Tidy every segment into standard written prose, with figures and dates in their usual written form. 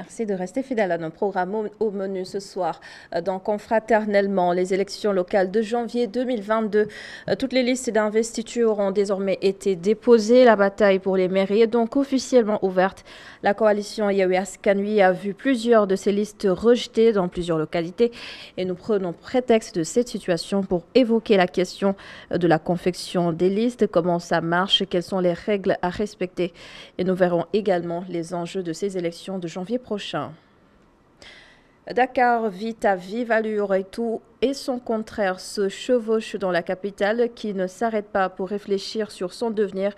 Merci de rester fidèle à nos programmes au menu ce soir. Donc, confraternellement, les élections locales de janvier 2022. Toutes les listes d'investiture ont désormais été déposées. La bataille pour les mairies est donc officiellement ouverte. La coalition Yewwi Askan Wi a vu plusieurs de ces listes rejetées dans plusieurs localités. Et nous prenons prétexte de cette situation pour évoquer la question de la confection des listes, comment ça marche, quelles sont les règles à respecter. Et nous verrons également les enjeux de ces élections de janvier prochain. Dakar vit à vive allure et tout et son contraire se chevauche dans la capitale qui ne s'arrête pas pour réfléchir sur son devenir.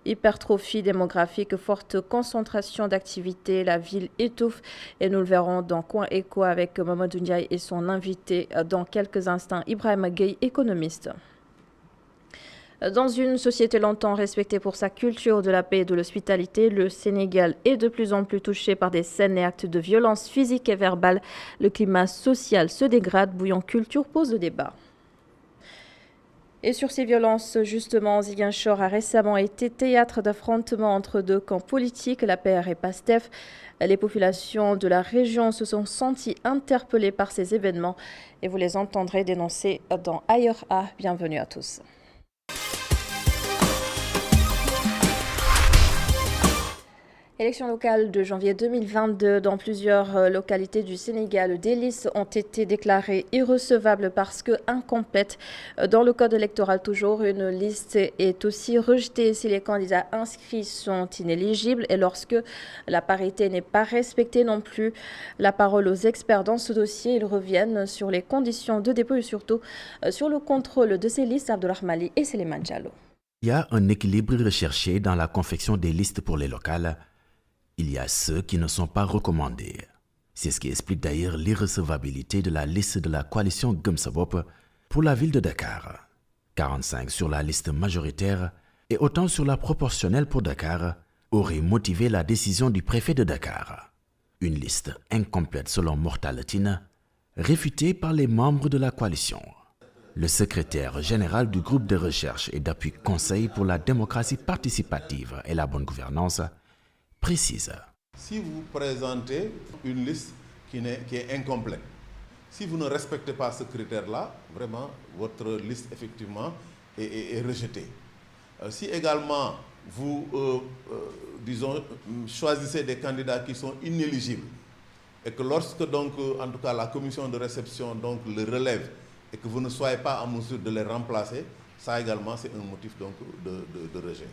Hypertrophie démographique, forte concentration d'activités, la ville étouffe et nous le verrons dans Coin Éco avec Mamadou Ndiaye et son invité dans quelques instants, Ibrahim Gueye, économiste. Dans une société longtemps respectée pour sa culture de la paix et de l'hospitalité, le Sénégal est de plus en plus touché par des scènes et actes de violence physique et verbale. Le climat social se dégrade, Bouillon Culture pose le débat. Et sur ces violences, justement, Ziguinchor a récemment été théâtre d'affrontements entre deux camps politiques, l'APR et PASTEF. Les populations de la région se sont senties interpellées par ces événements et vous les entendrez dénoncer dans Ailleurs A. Bienvenue à tous. Élections locales de janvier 2022 dans plusieurs localités du Sénégal. Des listes ont été déclarées irrecevables parce que incomplètes. Dans le code électoral toujours, une liste est aussi rejetée si les candidats inscrits sont inéligibles et lorsque la parité n'est pas respectée non plus. La parole aux experts dans ce dossier. Ils reviennent sur les conditions de dépôt et surtout sur le contrôle de ces listes. Abdourahmali et Séléman Diallo. Il y a un équilibre recherché dans la confection des listes pour les locales. Il y a ceux qui ne sont pas recommandés. C'est ce qui explique d'ailleurs l'irrecevabilité de la liste de la coalition Gumsabop pour la ville de Dakar. 45 sur la liste majoritaire et autant sur la proportionnelle pour Dakar auraient motivé la décision du préfet de Dakar. Une liste incomplète selon Mortaletine, réfutée par les membres de la coalition. Le secrétaire général du groupe de recherche et d'appui Conseil pour la démocratie participative et la bonne gouvernance précise. Si vous présentez une liste qui est incomplète, si vous ne respectez pas ce critère-là, vraiment, votre liste, effectivement, est rejetée. Si également, vous, disons, choisissez des candidats qui sont inéligibles, et que lorsque, donc, en tout cas, la commission de réception donc, le relève, et que vous ne soyez pas en mesure de les remplacer, ça également, c'est un motif donc, de rejet.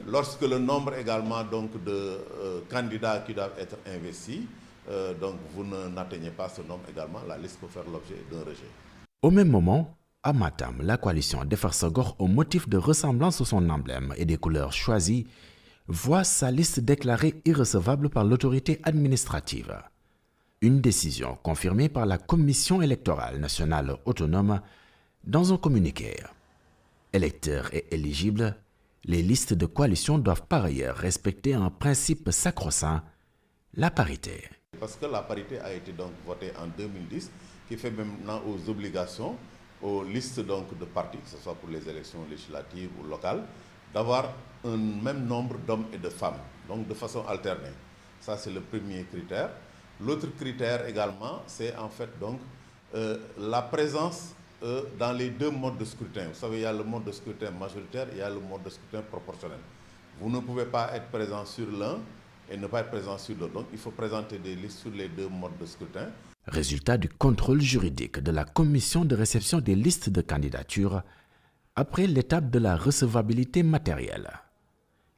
Lorsque le nombre également donc, de candidats qui doivent être investis, donc vous n'atteignez pas ce nombre également, la liste peut faire l'objet d'un rejet. Au même moment, à Matam, la coalition Defar Senghor, au motif de ressemblance de son emblème et des couleurs choisies, voit sa liste déclarée irrecevable par l'autorité administrative. Une décision confirmée par la Commission électorale nationale autonome dans un communiqué. Électeurs et éligibles, les listes de coalition doivent par ailleurs respecter un principe sacro-saint, la parité. Parce que la parité a été donc votée en 2010, qui fait maintenant aux obligations, aux listes donc de partis, que ce soit pour les élections législatives ou locales, d'avoir un même nombre d'hommes et de femmes, donc de façon alternée. Ça, c'est le premier critère. L'autre critère également, c'est en fait donc la présence dans les deux modes de scrutin. Vous savez, il y a le mode de scrutin majoritaire et il y a le mode de scrutin proportionnel. Vous ne pouvez pas être présent sur l'un et ne pas être présent sur l'autre. Donc, il faut présenter des listes sur les deux modes de scrutin. Résultat du contrôle juridique de la commission de réception des listes de candidatures après l'étape de la recevabilité matérielle.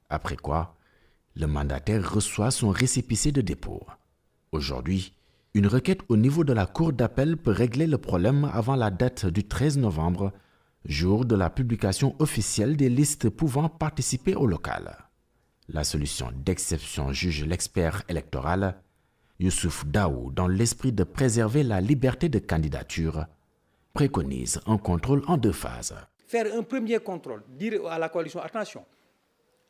Après quoi, le mandataire reçoit son récépissé de dépôt. Aujourd'hui, une requête au niveau de la Cour d'appel peut régler le problème avant la date du 13 novembre, jour de la publication officielle des listes pouvant participer au local. La solution d'exception, juge l'expert électoral Youssouf Daou, dans l'esprit de préserver la liberté de candidature, préconise un contrôle en deux phases. Faire un premier contrôle, dire à la coalition, attention,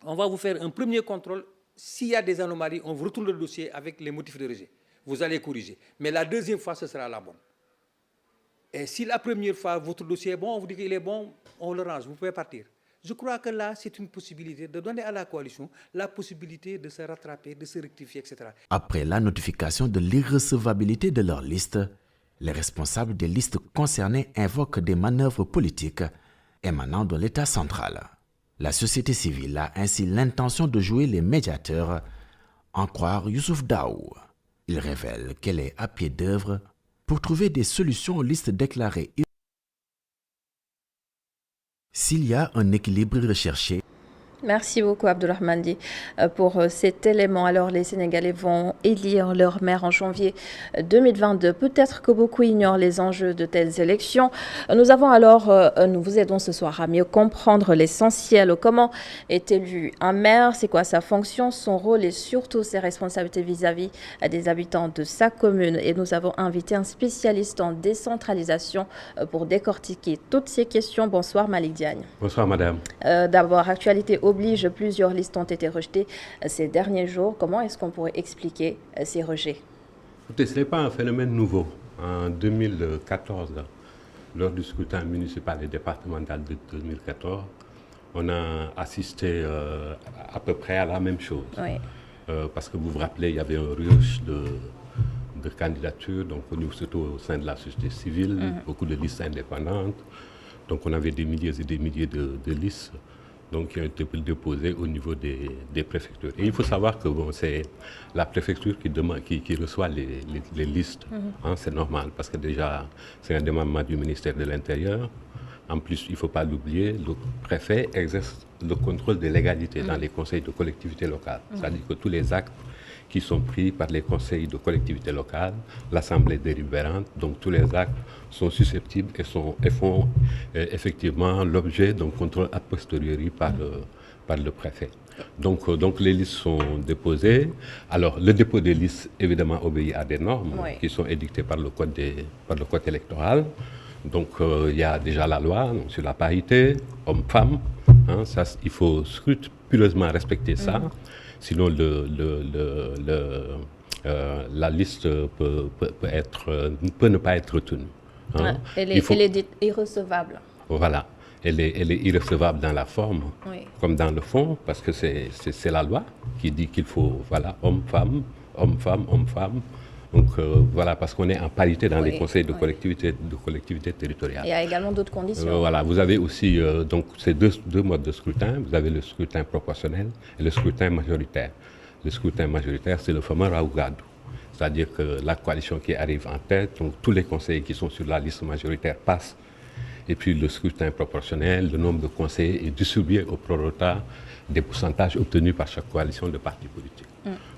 on va vous faire un premier contrôle, s'il y a des anomalies, on vous retourne le dossier avec les motifs de rejet. Vous allez corriger. Mais la deuxième fois, ce sera la bonne. Et si la première fois, votre dossier est bon, on vous dit qu'il est bon, on le range, vous pouvez partir. Je crois que là, c'est une possibilité de donner à la coalition la possibilité de se rattraper, de se rectifier, etc. Après la notification de l'irrecevabilité de leur liste, les responsables des listes concernées invoquent des manœuvres politiques émanant de l'État central. La société civile a ainsi l'intention de jouer les médiateurs, en croire Youssouf Daou. Il révèle qu'elle est à pied d'œuvre pour trouver des solutions aux listes déclarées. S'il y a un équilibre recherché, Merci beaucoup Abdourahmane Di pour cet élément. Alors les Sénégalais vont élire leur maire en janvier 2022. Peut-être que beaucoup ignorent les enjeux de telles élections. Nous vous aidons ce soir à mieux comprendre l'essentiel. Comment est élu un maire, c'est quoi sa fonction, son rôle et surtout ses responsabilités vis-à-vis des habitants de sa commune. Et nous avons invité un spécialiste en décentralisation pour décortiquer toutes ces questions. Bonsoir Malik Diagne. Bonsoir madame. D'abord, actualité oblige, plusieurs listes ont été rejetées ces derniers jours. Comment est-ce qu'on pourrait expliquer ces rejets? Écoutez, ce n'est pas un phénomène nouveau. En 2014, lors du scrutin municipal et départemental de 2014, on a assisté à peu près à la même chose. Oui. Parce que vous vous rappelez, il y avait un rush de candidatures, donc surtout au sein de la société civile, beaucoup de listes indépendantes. Donc on avait des milliers et des milliers de listes qui ont été déposées au niveau des préfectures. Et il faut savoir que c'est la préfecture qui reçoit les listes. C'est normal, parce que déjà, c'est un démembrement du ministère de l'Intérieur. En plus, il ne faut pas l'oublier, le préfet exerce le contrôle de légalité dans les conseils de collectivités locales. C'est-à-dire que tous les actes qui sont pris par les conseils de collectivités locales, l'Assemblée délibérante, donc tous les actes sont susceptibles et font effectivement l'objet d'un contrôle a posteriori par le préfet. Donc les listes sont déposées. Alors le dépôt des listes évidemment obéit à des normes qui sont édictées par le code électoral. Donc il y a déjà la loi sur la parité, homme-femme. Ça, il faut scrupuleusement respecter ça. Sinon, la liste peut ne pas être retenue. Elle est dite irrecevable. Voilà. Elle est irrecevable dans la forme comme dans le fond, parce que c'est la loi qui dit qu'il faut, homme-femme, homme-femme, homme-femme. Donc voilà, parce qu'on est en parité dans les conseils de collectivités territoriales. Il y a également d'autres conditions. Voilà, vous avez aussi donc ces deux modes de scrutin. Vous avez le scrutin proportionnel et le scrutin majoritaire. Le scrutin majoritaire, c'est le fameux Raoult-Gadou. C'est-à-dire que la coalition qui arrive en tête, donc tous les conseillers qui sont sur la liste majoritaire passent. Et puis le scrutin proportionnel, le nombre de conseillers est distribué au prorata des pourcentages obtenus par chaque coalition de partis politiques.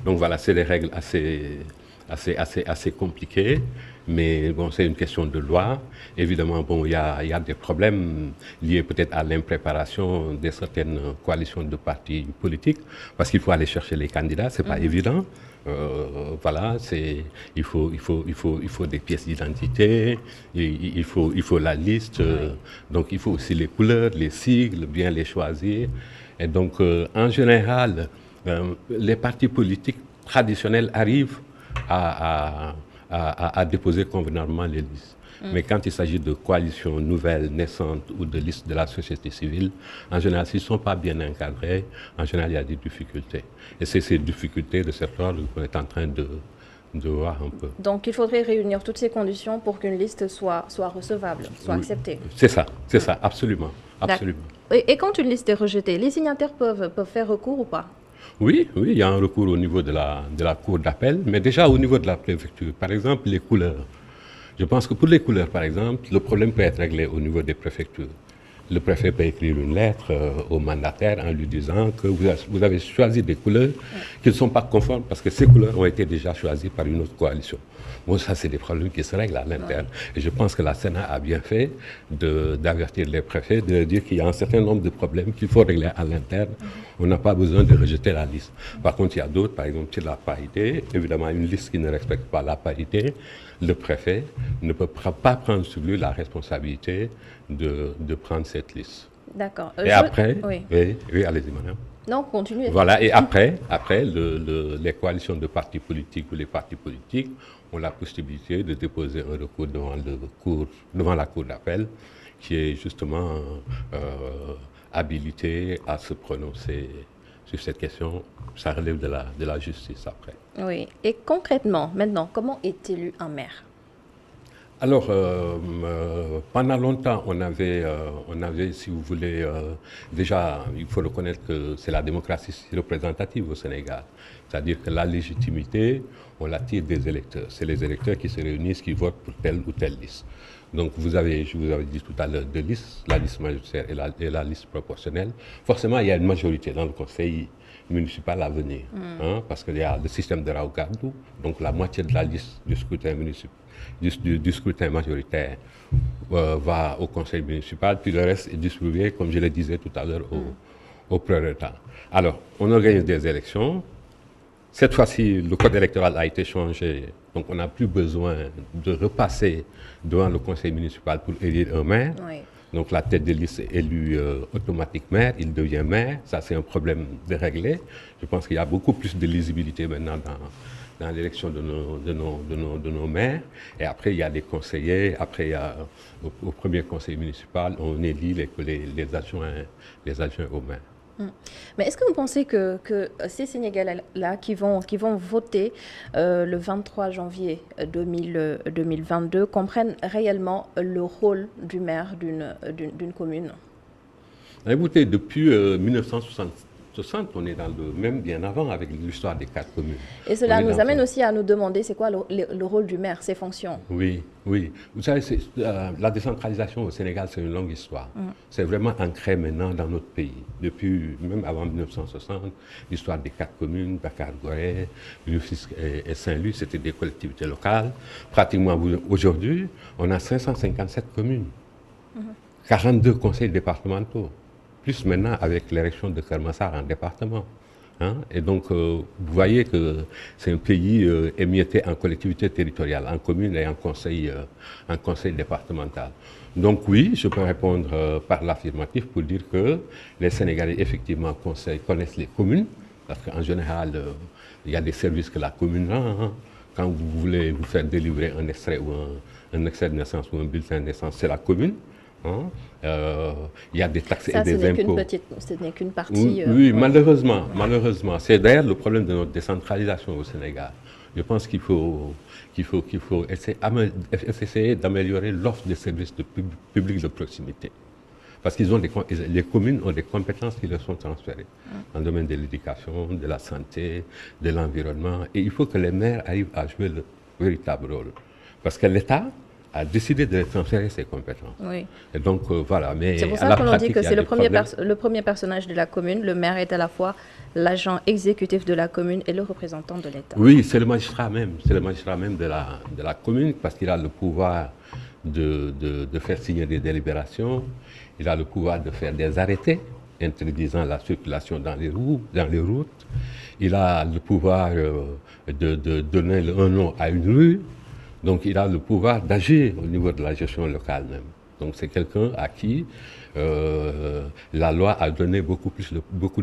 Donc voilà, c'est des règles assez compliqué, mais bon, c'est une question de loi. Évidemment, bon, il y a des problèmes liés peut-être à l'impréparation de certaines coalitions de partis politiques, parce qu'il faut aller chercher les candidats, c'est pas évident. Voilà, il faut des pièces d'identité, il faut la liste, donc il faut aussi les couleurs, les sigles, bien les choisir. Et donc, en général, les partis politiques traditionnels arrivent à déposer convenablement les listes. Mais quand il s'agit de coalitions nouvelles, naissantes ou de listes de la société civile, en général, s'ils ne sont pas bien encadrés, en général, il y a des difficultés. Et c'est ces difficultés de cette ordre qu'on est en train de voir un peu. Donc, il faudrait réunir toutes ces conditions pour qu'une liste soit recevable, soit acceptée. C'est ça, absolument. Et quand une liste est rejetée, les signataires peuvent faire recours ou pas? Oui, il y a un recours au niveau de la cour d'appel, mais déjà au niveau de la préfecture. Par exemple, les couleurs. Je pense que pour les couleurs, par exemple, le problème peut être réglé au niveau des préfectures. Le préfet peut écrire une lettre au mandataire en lui disant que vous avez choisi des couleurs qui ne sont pas conformes parce que ces couleurs ont été déjà choisies par une autre coalition. Bon, ça, c'est des problèmes qui se règlent à l'interne. Et je pense que la Sénat a bien fait d'avertir les préfets, de dire qu'il y a un certain nombre de problèmes qu'il faut régler à l'interne. On n'a pas besoin de rejeter la liste. Par contre, il y a d'autres, par exemple, sur la parité. Évidemment, une liste qui ne respecte pas la parité, le préfet ne peut pas prendre sur lui la responsabilité de prendre cette liste. D'accord. Et après, oui, allez-y, madame. Non, continuez. Voilà, et après les coalitions de partis politiques ou les partis politiques ont la possibilité de déposer un recours devant la cour d'appel qui est justement habilité à se prononcer sur cette question. Ça relève de la justice après. Oui. Et concrètement, maintenant, comment est élu un maire? Alors, pendant longtemps, on avait, si vous voulez, déjà, il faut reconnaître que c'est la démocratie représentative au Sénégal. C'est-à-dire que la légitimité, on la tire des électeurs. C'est les électeurs qui se réunissent, qui votent pour telle ou telle liste. Donc, je vous avais dit tout à l'heure deux listes, la liste majoritaire et la liste proportionnelle. Forcément, il y a une majorité dans le conseil municipal à venir, parce qu'il y a le système de Raoult-Gardou, donc la moitié de la liste du scrutin municipal. Du scrutin majoritaire va au conseil municipal, puis le reste est distribué, comme je le disais tout à l'heure, au prorata. Alors, on organise des élections. Cette fois-ci, le code électoral a été changé, donc on n'a plus besoin de repasser devant le conseil municipal pour élire un maire. Oui. Donc la tête de liste est élue automatique maire, il devient maire. Ça, c'est un problème de régler. Je pense qu'il y a beaucoup plus de lisibilité maintenant dans l'élection de nos maires. Et après, il y a des conseillers. Après, il y a, au premier conseil municipal, on élit les adjoints au maire. Mais est-ce que vous pensez que ces Sénégalais-là qui vont voter le 23 janvier 2022 comprennent réellement le rôle du maire d'une commune? Écoutez, depuis 1960, on est dans le même bien avant avec l'histoire des 4 communes. Et cela nous amène aussi à nous demander c'est quoi le rôle du maire, ses fonctions. Oui, oui. Vous savez, la décentralisation au Sénégal, c'est une longue histoire. C'est vraiment ancré maintenant dans notre pays. Depuis, même avant 1960, l'histoire des 4 communes, Dakar-Gorée, Rufisque et Saint-Louis, c'était des collectivités locales. Pratiquement aujourd'hui, on a 557 communes, 42 conseils départementaux. Plus maintenant avec l'érection de Kermassar en département. Et donc, vous voyez que c'est un pays émietté en collectivités territoriales, en communes et en conseil départemental. Donc oui, je peux répondre par l'affirmatif pour dire que les Sénégalais, effectivement, connaissent les communes, parce qu'en général, il y a des services que la commune rend. Quand vous voulez vous faire délivrer un extrait ou un extrait de naissance ou un bulletin de naissance, c'est la commune. Il y a des taxes et des impôts. Ce n'est qu'une partie. Oui, malheureusement. C'est d'ailleurs le problème de notre décentralisation au Sénégal. Je pense qu'il faut essayer d'améliorer l'offre de services publics de proximité. Parce que les communes ont des compétences qui leur sont transférées dans le domaine de l'éducation, de la santé, de l'environnement. Et il faut que les maires arrivent à jouer le véritable rôle. Parce que l'État a décidé de transférer ses compétences. Oui. Et donc, voilà. Mais c'est pour ça qu'on dit que c'est le premier personnage de la commune. Le maire est à la fois l'agent exécutif de la commune et le représentant de l'État. Oui, c'est le magistrat même. C'est le magistrat même de la commune parce qu'il a le pouvoir de faire signer des délibérations. Il a le pouvoir de faire des arrêtés interdisant la circulation dans les routes. Il a le pouvoir de donner un nom à une rue. Donc, il a le pouvoir d'agir au niveau de la gestion locale même. Donc, c'est quelqu'un à qui la loi a donné beaucoup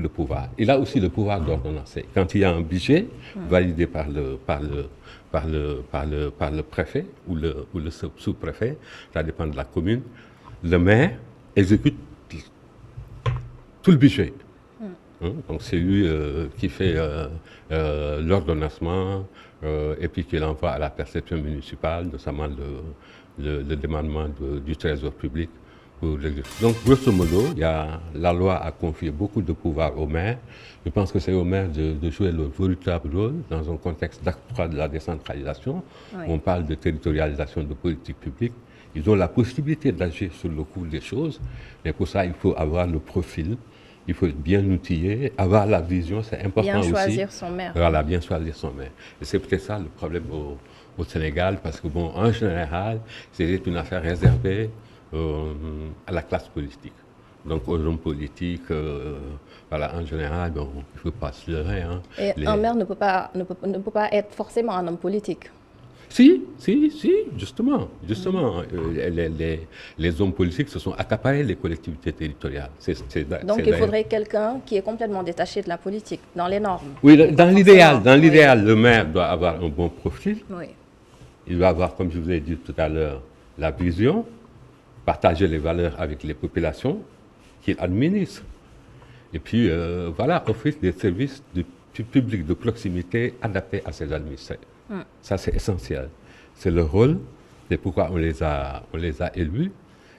de pouvoir. Il a aussi le pouvoir d'ordonnancer. Quand il y a un budget validé par le préfet ou le sous-préfet, ça dépend de la commune, le maire exécute tout le budget. Donc, c'est lui qui fait l'ordonnancement et puis qui l'envoie à la perception municipale, notamment le demandement du trésor public. Donc, grosso modo, la loi a confié beaucoup de pouvoir aux maires. Je pense que c'est aux maires de jouer leur véritable rôle dans un contexte d'accroître de la décentralisation. Oui. On parle de territorialisation de politique publique. Ils ont la possibilité d'agir sur le cours des choses, mais pour ça, il faut avoir le profil. Il faut être bien outillé, avoir la vision, c'est important aussi. Bien choisir son maire. Voilà, bien choisir son maire. Et c'est peut-être ça le problème au Sénégal, parce que, bon, en général, c'est une affaire réservée à la classe politique. Donc, aux hommes politiques, voilà, en général, bon, il ne faut pas se leurrer. Et un maire ne peut pas être forcément un homme politique. Si, justement. Les hommes politiques se sont accaparés les collectivités territoriales. Donc il faudrait quelqu'un qui est complètement détaché de la politique, dans les normes. Oui, dans l'idéal, le maire doit avoir un bon profil. Oui. Il doit avoir, comme je vous ai dit tout à l'heure, la vision, partager les valeurs avec les populations, qu'il administre. Et puis, voilà, offrir des services du public de proximité adaptés à ses administrés. Ça, c'est essentiel. C'est le rôle, c'est pourquoi on les a élus.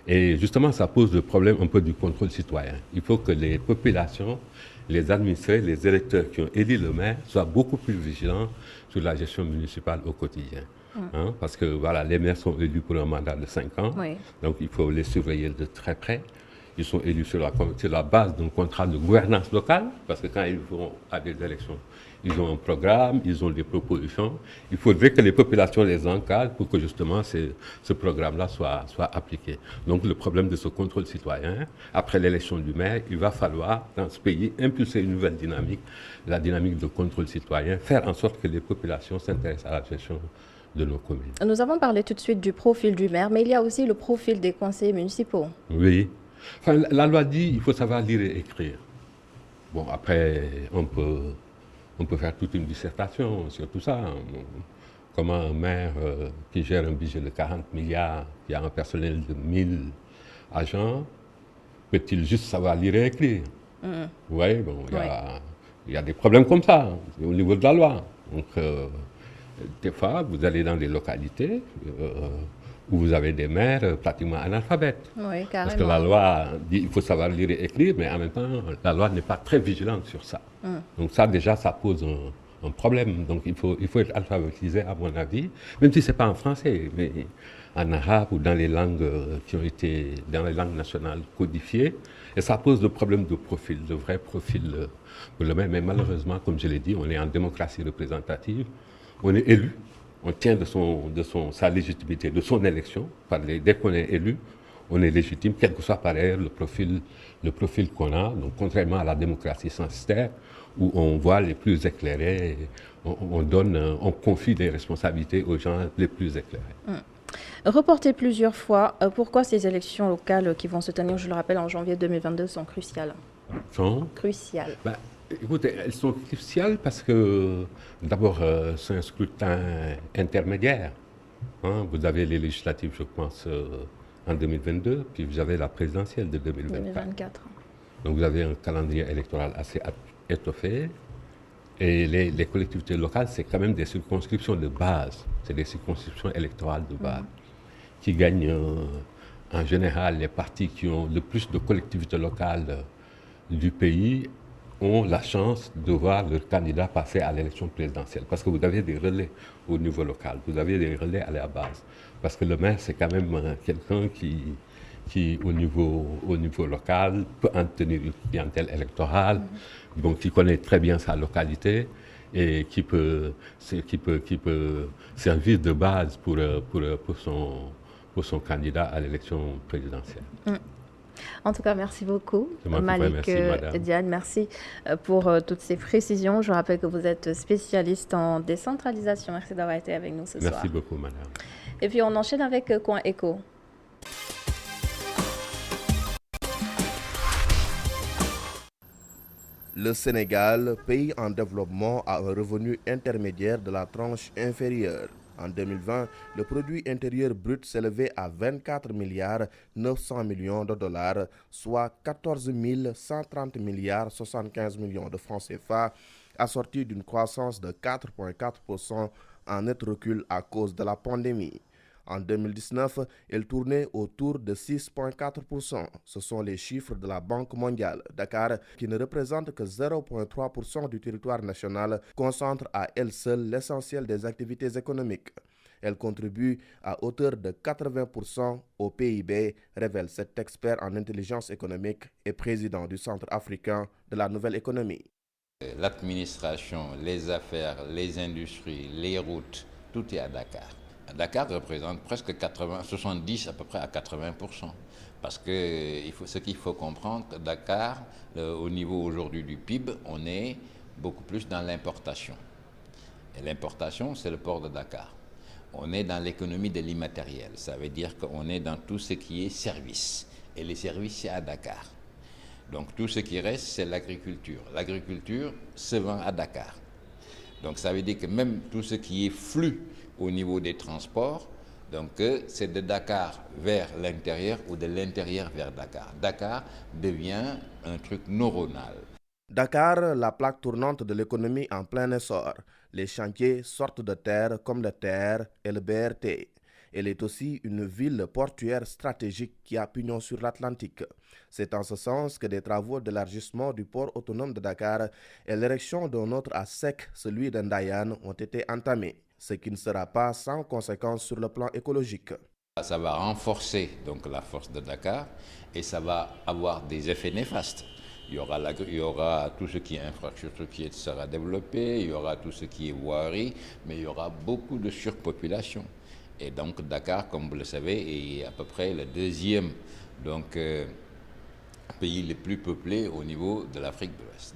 Et justement, ça pose le problème un peu du contrôle citoyen. Il faut que les populations, les administrés, les électeurs qui ont élu le maire soient beaucoup plus vigilants sur la gestion municipale au quotidien. Hein, parce que voilà, les maires sont élus pour un mandat de 5 ans, donc il faut les surveiller de très près. Ils sont élus sur la base d'un contrat de gouvernance locale, parce que quand ils vont à des élections, ils ont un programme, ils ont des propositions. Il faudrait que les populations les encadrent pour que justement ce programme-là soit appliqué. Donc le problème de ce contrôle citoyen, après l'élection du maire, il va falloir dans ce pays impulser une nouvelle dynamique, la dynamique de contrôle citoyen, faire en sorte que les populations s'intéressent à la gestion de nos communes. Nous avons parlé tout de suite du profil du maire, mais il y a aussi le profil des conseillers municipaux. Oui. Enfin, la loi dit qu'il faut savoir lire et écrire. Bon, après, on peut faire toute une dissertation sur tout ça. Comment un maire qui gère un budget de 40 milliards, qui a un personnel de 1000 agents, peut-il juste savoir lire et écrire? Oui, bon, il y a des problèmes comme ça au niveau de la loi. Donc, des fois, vous allez dans des localités où vous avez des maires pratiquement analphabètes. Oui, carrément. Parce que la loi dit qu'il faut savoir lire et écrire, mais en même temps, la loi n'est pas très vigilante sur ça. Donc ça, déjà, ça pose un problème. Donc il faut être alphabétisé, à mon avis, même si ce n'est pas en français, mais en arabe ou dans les langues qui ont été, dans les langues nationales codifiées. Et ça pose le problème de profil, de vrai profil pour le maire. Mais malheureusement, comme je l'ai dit, on est en démocratie représentative. On est élu, on tient de sa légitimité, de son élection. Dès qu'on est élu, on est légitime, quel que soit par ailleurs le profil qu'on a. Donc, contrairement à la démocratie censitaire, où on voit les plus éclairés, on confie des responsabilités aux gens les plus éclairés. Reportées plusieurs fois, pourquoi ces élections locales qui vont se tenir, je le rappelle, en janvier 2022 sont cruciales? Cruciales. Écoutez, elles sont cruciales parce que, d'abord, c'est un scrutin intermédiaire. Hein, vous avez les législatives, je pense, en 2022, puis vous avez la présidentielle de 2024. Donc vous avez un calendrier électoral assez étoffé. Et les collectivités locales, c'est quand même des circonscriptions de base. C'est des circonscriptions électorales de base qui gagnent, en général, les partis qui ont le plus de collectivités locales du pays ont la chance de voir leur candidat passer à l'élection présidentielle. Parce que vous avez des relais au niveau local, vous avez des relais à la base. Parce que le maire, c'est quand même quelqu'un qui au niveau local, peut en tenir une clientèle électorale, donc qui connaît très bien sa localité et qui peut servir de base pour son candidat à l'élection présidentielle. En tout cas, merci beaucoup, Malik Diane. Merci pour toutes ces précisions. Je rappelle que vous êtes spécialiste en décentralisation. Merci d'avoir été avec nous ce soir. Merci beaucoup, madame. Et puis, on enchaîne avec Coin Éco. Le Sénégal, pays en développement, a un revenu intermédiaire de la tranche inférieure. En 2020, le produit intérieur brut s'élevait à 24 milliards 900 millions de dollars, soit 14 130 milliards 75 millions de francs CFA, assorti d'une croissance de 4,4% en net recul à cause de la pandémie. En 2019, elle tournait autour de 6,4%. Ce sont les chiffres de la Banque mondiale. Dakar, qui ne représente que 0,3% du territoire national, concentre à elle seule l'essentiel des activités économiques. Elle contribue à hauteur de 80% au PIB, révèle cet expert en intelligence économique et président du Centre africain de la nouvelle économie. L'administration, les affaires, les industries, les routes, tout est à Dakar. Dakar représente presque 70 à peu près à 80%. Parce que ce qu'il faut comprendre, Dakar, au niveau aujourd'hui du PIB, on est beaucoup plus dans l'importation. Et l'importation, c'est le port de Dakar. On est dans l'économie de l'immatériel. Ça veut dire qu'on est dans tout ce qui est service. Et les services, c'est à Dakar. Donc tout ce qui reste, c'est l'agriculture. L'agriculture se vend à Dakar. Donc ça veut dire que même tout ce qui est flux au niveau des transports, Donc c'est de Dakar vers l'intérieur ou de l'intérieur vers Dakar. Dakar devient un truc neuronal. Dakar, la plaque tournante de l'économie en plein essor. Les chantiers sortent de terre comme le TER et le BRT. Elle est aussi une ville portuaire stratégique qui a pignon sur l'Atlantique. C'est en ce sens que des travaux d'élargissement du port autonome de Dakar et l'érection d'un autre à sec, celui d'Ndayane, ont été entamés, ce qui ne sera pas sans conséquence sur le plan écologique. Ça va renforcer donc la force de Dakar et ça va avoir des effets néfastes. Il y aura tout ce qui est infrastructure qui sera développé, il y aura tout ce qui est voirie, mais il y aura beaucoup de surpopulation. Et donc Dakar, comme vous le savez, est à peu près le deuxième pays le plus peuplé au niveau de l'Afrique de l'Ouest.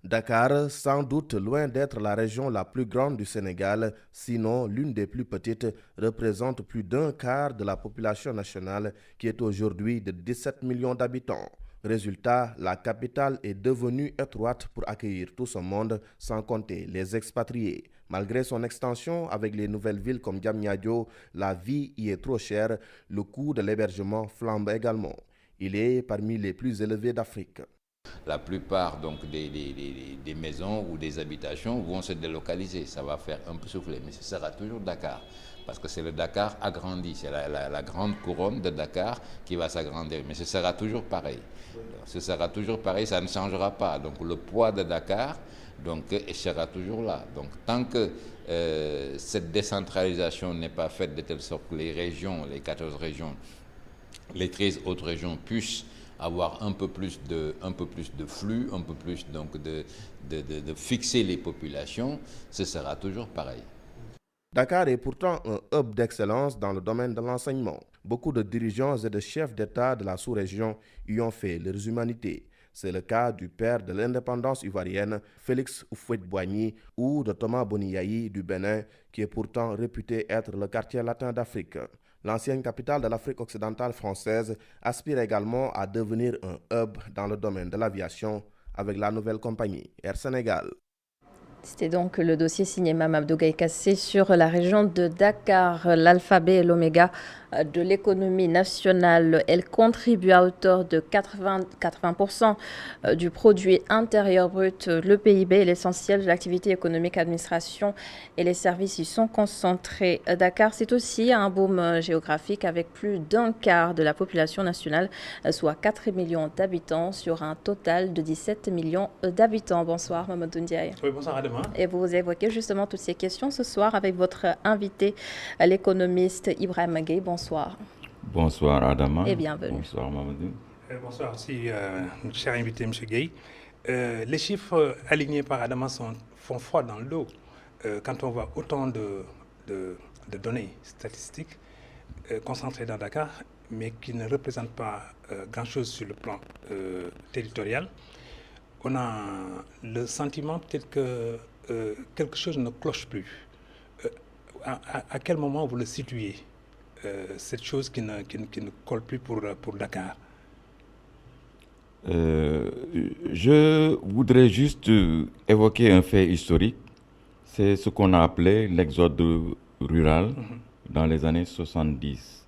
Dakar, sans doute loin d'être la région la plus grande du Sénégal, sinon l'une des plus petites, représente plus d'un quart de la population nationale qui est aujourd'hui de 17 millions d'habitants. Résultat, la capitale est devenue étroite pour accueillir tout ce monde, sans compter les expatriés. Malgré son extension avec les nouvelles villes comme Diamniadio, la vie y est trop chère, le coût de l'hébergement flambe également. Il est parmi les plus élevés d'Afrique. La plupart donc, des maisons ou des habitations vont se délocaliser. Ça va faire un peu souffler, mais ce sera toujours Dakar. Parce que c'est le Dakar agrandi, c'est la grande couronne de Dakar qui va s'agrandir. Mais ce sera toujours pareil. Ce sera toujours pareil, ça ne changera pas. Donc le poids de Dakar il sera toujours là. Donc tant que cette décentralisation n'est pas faite de telle sorte que les régions, les 14 régions, les 13 autres régions puissent avoir un peu plus de flux, un peu plus de fixer les populations, ce sera toujours pareil. Dakar est pourtant un hub d'excellence dans le domaine de l'enseignement. Beaucoup de dirigeants et de chefs d'État de la sous-région y ont fait leurs humanités. C'est le cas du père de l'indépendance ivoirienne, Félix Houphouët-Boigny, ou de Thomas Boniaï du Bénin, qui est pourtant réputé être le quartier latin d'Afrique. L'ancienne capitale de l'Afrique occidentale française aspire également à devenir un hub dans le domaine de l'aviation avec la nouvelle compagnie Air Sénégal. C'était donc le dossier signé Mamadou Gaye Kassé sur la région de Dakar, l'alphabet et l'oméga de l'économie nationale. Elle contribue à hauteur de 80% du produit intérieur brut. Le PIB est l'essentiel de l'activité économique, administration et les services y sont concentrés. Dakar, c'est aussi un boom géographique avec plus d'un quart de la population nationale, soit 4 millions d'habitants sur un total de 17 millions d'habitants. Bonsoir Mamadou Ndiaye. Oui, bonsoir Adama. Et vous évoquez justement toutes ces questions ce soir avec votre invité, l'économiste Ibrahim Gaye. Bonsoir. Bonsoir Adama. Et bienvenue. Bonsoir Mamadou. Bonsoir aussi, cher invité M. Gaye. Les chiffres alignés par Adama font froid dans le dos. Quand on voit autant de données statistiques concentrées dans Dakar, mais qui ne représentent pas grand-chose sur le plan territorial, on a le sentiment peut-être que quelque chose ne cloche plus. À quel moment vous le situez, cette chose qui ne colle plus pour Dakar? Je voudrais juste évoquer un fait historique. C'est ce qu'on a appelé l'exode rural dans les années 70.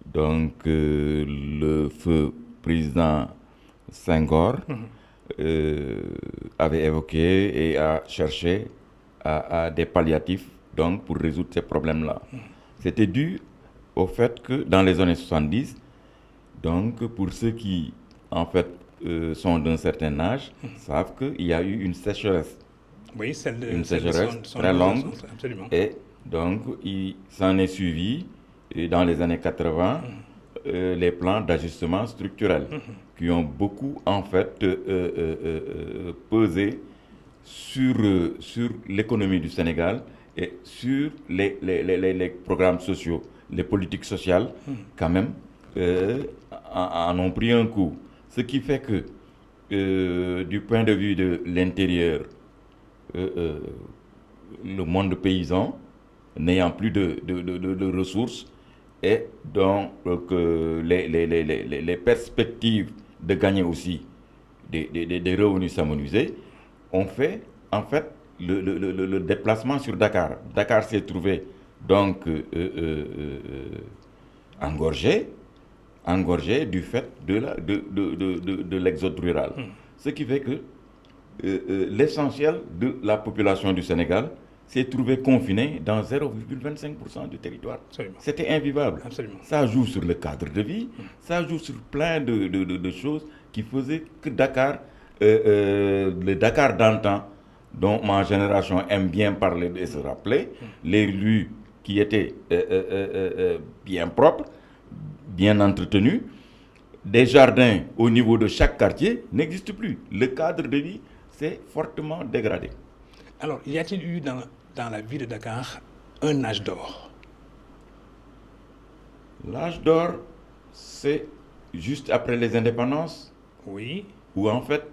Donc, le feu président Senghor avait évoqué et a cherché à des palliatifs donc, pour résoudre ces problèmes-là. C'était dû au fait que dans les années 70, donc pour ceux qui en fait sont d'un certain âge, savent qu'il y a eu une sécheresse. Oui, une sécheresse très longue. Absolument. Et donc il s'en est suivi dans les années 80 les plans d'ajustement structurel qui ont beaucoup en fait pesé sur l'économie du Sénégal et sur les programmes sociaux, les politiques sociales quand même en ont pris un coup. Ce qui fait que du point de vue de l'intérieur, le monde paysan n'ayant plus de ressources et donc les perspectives de gagner aussi des revenus s'amenuiser, ont fait en fait le déplacement sur Dakar. Dakar s'est trouvé donc engorgé du fait de l'exode rural. Ce qui fait que l'essentiel de la population du Sénégal s'est trouvé confiné dans 0,25% du territoire. C'était invivable. Absolument. Ça joue sur le cadre de vie, ça joue sur plein de choses qui faisaient que Dakar, le Dakar d'antan, dont ma génération aime bien parler et se rappeler, les rues qui étaient bien propres, bien entretenues, des jardins au niveau de chaque quartier n'existent plus. Le cadre de vie s'est fortement dégradé. Alors, y a-t-il eu dans la ville de Dakar un âge d'or? L'âge d'or, c'est juste après les indépendances. Oui. Où en fait,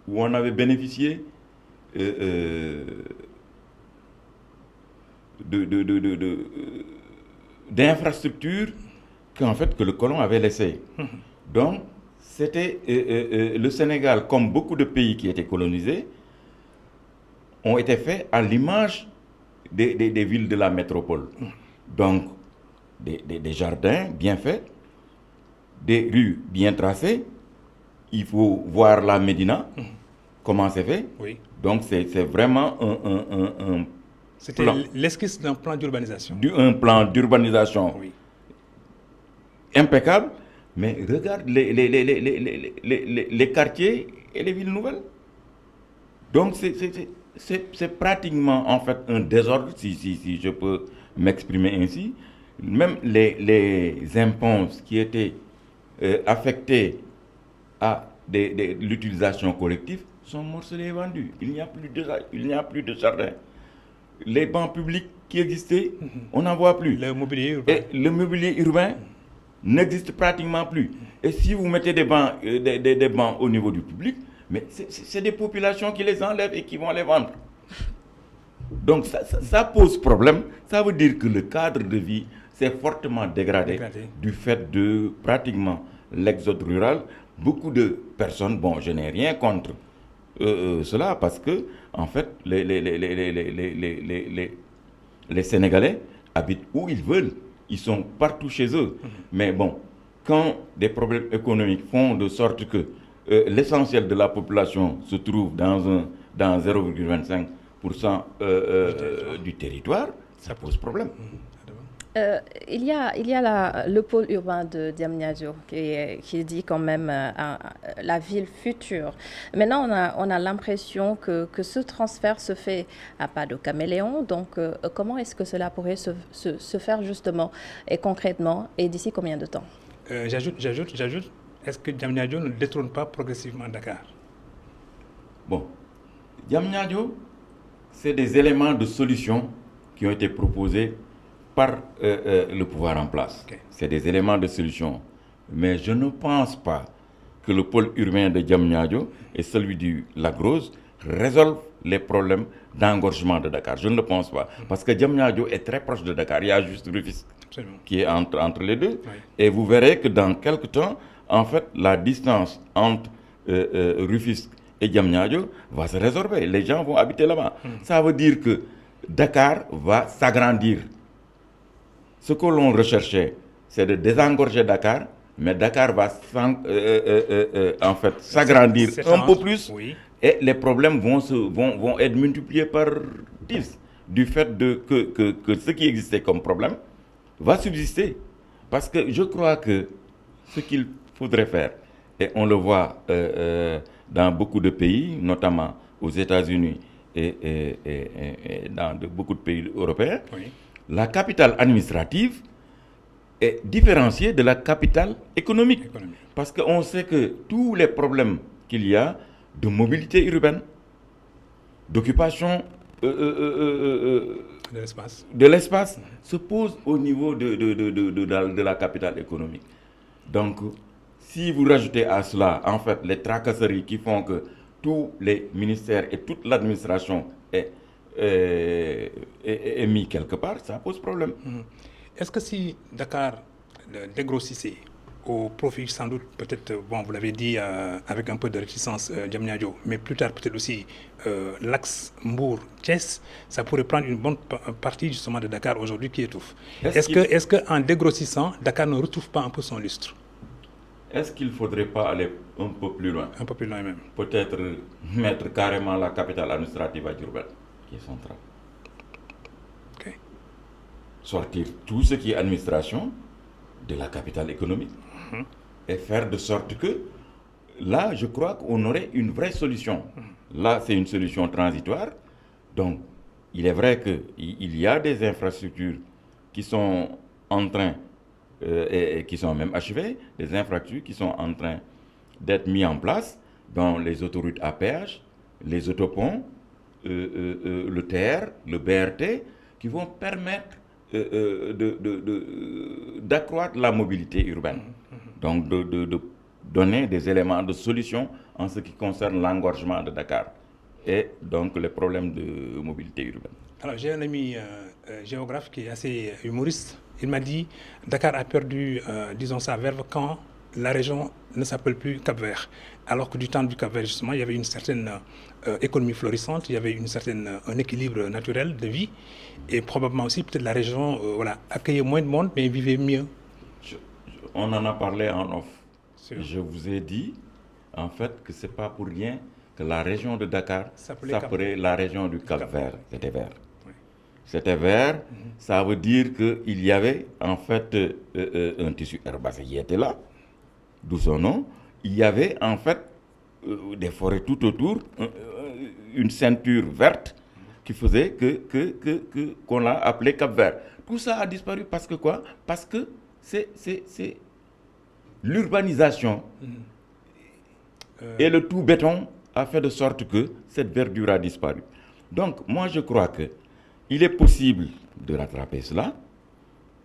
où on avait bénéficié d'infrastructures que le colon avait laissées. Donc, c'était le Sénégal, comme beaucoup de pays qui étaient colonisés, ont été faits à l'image des villes de la métropole. Donc, des jardins bien faits, des rues bien tracées. Il faut voir la Médina, comment c'est fait. Oui. Donc, c'est vraiment un C'était l'esquisse d'un plan d'urbanisation. Un plan d'urbanisation oui. Impeccable, mais regarde les quartiers et les villes nouvelles. Donc, c'est pratiquement en fait un désordre, si je peux m'exprimer ainsi. Même les impenses qui étaient affectés à l'utilisation collective sont morcelés et vendus. Il n'y a plus de jardin. Les bancs publics qui existaient, on n'en voit plus. Le mobilier urbain. Et le mobilier urbain n'existe pratiquement plus. Et si vous mettez des bancs au niveau du public, mais c'est des populations qui les enlèvent et qui vont les vendre. Donc ça pose problème. Ça veut dire que le cadre de vie s'est fortement dégradé du fait de pratiquement l'exode rural. Beaucoup de personnes, bon, je n'ai rien contre cela parce que, en fait, les Sénégalais habitent où ils veulent. Ils sont partout chez eux. Mais bon, quand des problèmes économiques font de sorte que l'essentiel de la population se trouve dans 0,25% du territoire, ça pose problème. Il y a le pôle urbain de Diamniadio qui dit quand même la ville future. Maintenant, on a l'impression que ce transfert se fait à pas de caméléon. Donc, comment est-ce que cela pourrait se faire justement et concrètement et d'ici combien de temps? J'ajoute, est-ce que Diamniadio ne détrône pas progressivement Dakar? Bon, Diamniadio, c'est des éléments de solution qui ont été proposés par le pouvoir en place. Okay. C'est des éléments de solution. Mais je ne pense pas que le pôle urbain de Diamniadio et celui du Lac Rose résolvent les problèmes d'engorgement de Dakar. Je ne le pense pas. Parce que Diamniadio est très proche de Dakar. Il y a juste Rufisque qui est entre les deux. Oui. Et vous verrez que dans quelques temps, en fait, la distance entre Rufisque et Diamniadio va se résorber. Les gens vont habiter là-bas. Ça veut dire que Dakar va s'agrandir. Ce que l'on recherchait, c'est de désengorger Dakar, mais Dakar va en fait s'agrandir un peu plus, oui. Et les problèmes vont être multipliés par 10 du fait que ce qui existait comme problème va subsister. Parce que je crois que ce qu'il faudrait faire, et on le voit dans beaucoup de pays, notamment aux États-Unis et dans beaucoup de pays européens, oui. La capitale administrative est différenciée de la capitale économique. Parce qu'on sait que tous les problèmes qu'il y a de mobilité urbaine, d'occupation de l'espace se posent au niveau de la capitale économique. Donc, si vous rajoutez à cela, en fait, les tracasseries qui font que tous les ministères et toute l'administration est mis quelque part, ça pose problème. Est-ce que si Dakar dégrossissait au profit sans doute, peut-être, bon, vous l'avez dit avec un peu de réticence, Diamniadio, mais plus tard peut-être aussi l'axe Mbour-Thiès, ça pourrait prendre une bonne partie justement de Dakar aujourd'hui qui étouffe. Est-ce qu'en dégrossissant, Dakar ne retrouve pas un peu son lustre? Est-ce qu'il ne faudrait pas aller un peu plus loin? Un peu plus loin même. Peut-être mettre carrément la capitale administrative à Diourbel, qui est centrale. Okay. Sortir tout ce qui est administration de la capitale économique et faire de sorte que là, je crois qu'on aurait une vraie solution. Là, c'est une solution transitoire. Donc, il est vrai qu'il y a des infrastructures qui sont en train et qui sont même achevées, des infrastructures qui sont en train d'être mises en place, dans les autoroutes à péage, les autoponts, le TR, le BRT, qui vont permettre d'accroître la mobilité urbaine. Donc, de donner des éléments de solution en ce qui concerne l'engorgement de Dakar et donc les problèmes de mobilité urbaine. Alors, j'ai un ami géographe qui est assez humoriste. Il m'a dit Dakar a perdu, disons, sa verve quand la région ne s'appelle plus Cap-Vert. Alors que du temps du Cap-Vert, justement, il y avait une certaine économie florissante, il y avait un équilibre naturel de vie. Et probablement aussi, peut-être la région accueillait moins de monde, mais vivait mieux. On en a parlé en off. Je vous ai dit, en fait, que ce n'est pas pour rien que la région de Dakar s'appelait la région du Cap-Vert. C'était vert. Oui. C'était vert, ça veut dire qu'il y avait en fait un tissu herbacé qui était là, d'où son nom. Il y avait en fait des forêts tout autour, une ceinture verte qui faisait qu'on l'a appelé Cap-Vert. Tout ça a disparu parce que quoi? Parce que c'est l'urbanisation et le tout béton a fait de sorte que cette verdure a disparu. Donc, moi, je crois qu'il est possible de rattraper cela.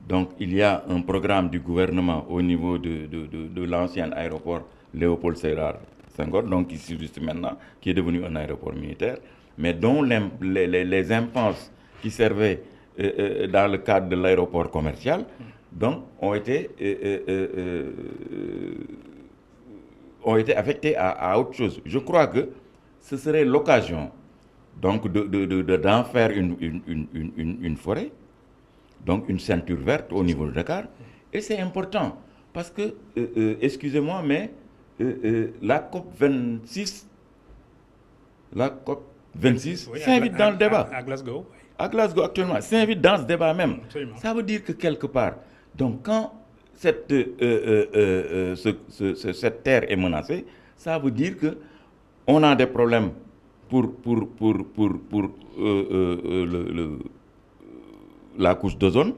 Donc, il y a un programme du gouvernement au niveau de l'ancien aéroport Léopold Sédar Senghor, donc qui subsiste maintenant, qui est devenu un aéroport militaire, mais dont les impenses qui servaient dans le cadre de l'aéroport commercial donc, ont été affectés à autre chose. Je crois que ce serait l'occasion donc d'en faire une forêt, donc une ceinture verte au niveau de Dakar. Et c'est important parce que, excusez-moi, mais la COP26 s'invite dans le débat. À Glasgow. À Glasgow actuellement, s'invite dans ce débat même. Absolument. Ça veut dire que quelque part, donc quand cette terre est menacée, ça veut dire qu'on a des problèmes pour la couche d'ozone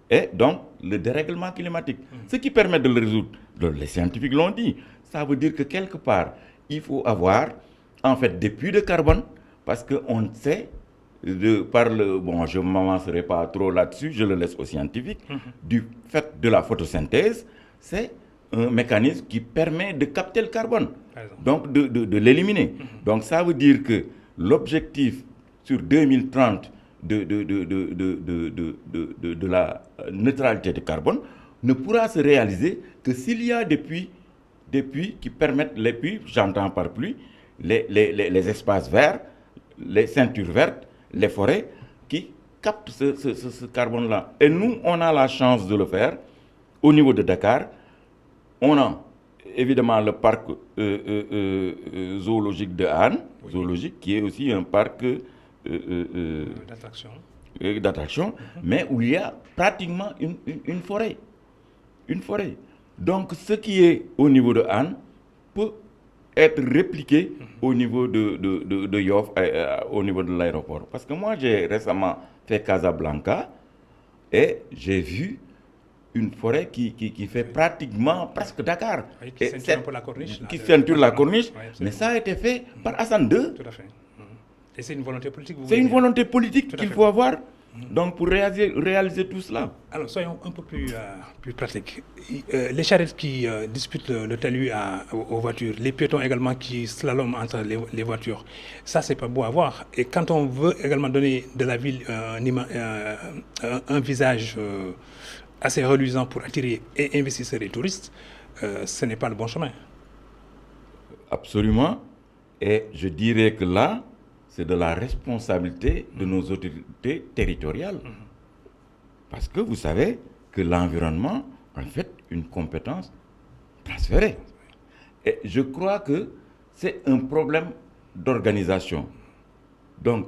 et donc le dérèglement climatique. Ce qui permet de le résoudre, les scientifiques l'ont dit, ça veut dire que quelque part, il faut avoir en fait des puits de carbone parce qu'on sait, bon, je ne m'avancerai pas trop là-dessus, je le laisse aux scientifiques, du fait de la photosynthèse, c'est un mécanisme qui permet de capter le carbone, donc de l'éliminer. Donc ça veut dire que l'objectif sur 2030 de la neutralité de carbone ne pourra se réaliser que s'il y a des puits qui permettent, les puits, j'entends par puits, les espaces verts, les ceintures vertes, les forêts qui captent ce carbone-là. Et nous, on a la chance de le faire au niveau de Dakar. On a évidemment le parc zoologique de Han, zoologique, qui est aussi un parc d'attraction, mais où il y a pratiquement une forêt. Une forêt. Donc, ce qui est au niveau de Han peut être répliqué au niveau de Yoff, au niveau de l'aéroport. Parce que moi, j'ai récemment fait Casablanca et j'ai vu une forêt qui fait pratiquement presque Dakar. Oui, qui ceinture un peu la corniche. Qui ceinture la corniche, mais ça a été fait par Hassan II. Tout à fait. Et c'est une volonté politique. C'est une volonté politique qu'il faut avoir. Donc, pour réaliser tout cela. Alors, soyons un peu plus pratiques. Les charrettes qui disputent le talus aux voitures, les piétons également qui slaloment entre les voitures, ça, c'est pas beau à voir. Et quand on veut également donner de la ville un visage assez reluisant pour attirer et investisseurs et touristes, ce n'est pas le bon chemin. Absolument. Et je dirais que là, c'est de la responsabilité de nos autorités territoriales. Parce que vous savez que l'environnement, en fait, une compétence transférée. Et je crois que c'est un problème d'organisation. Donc,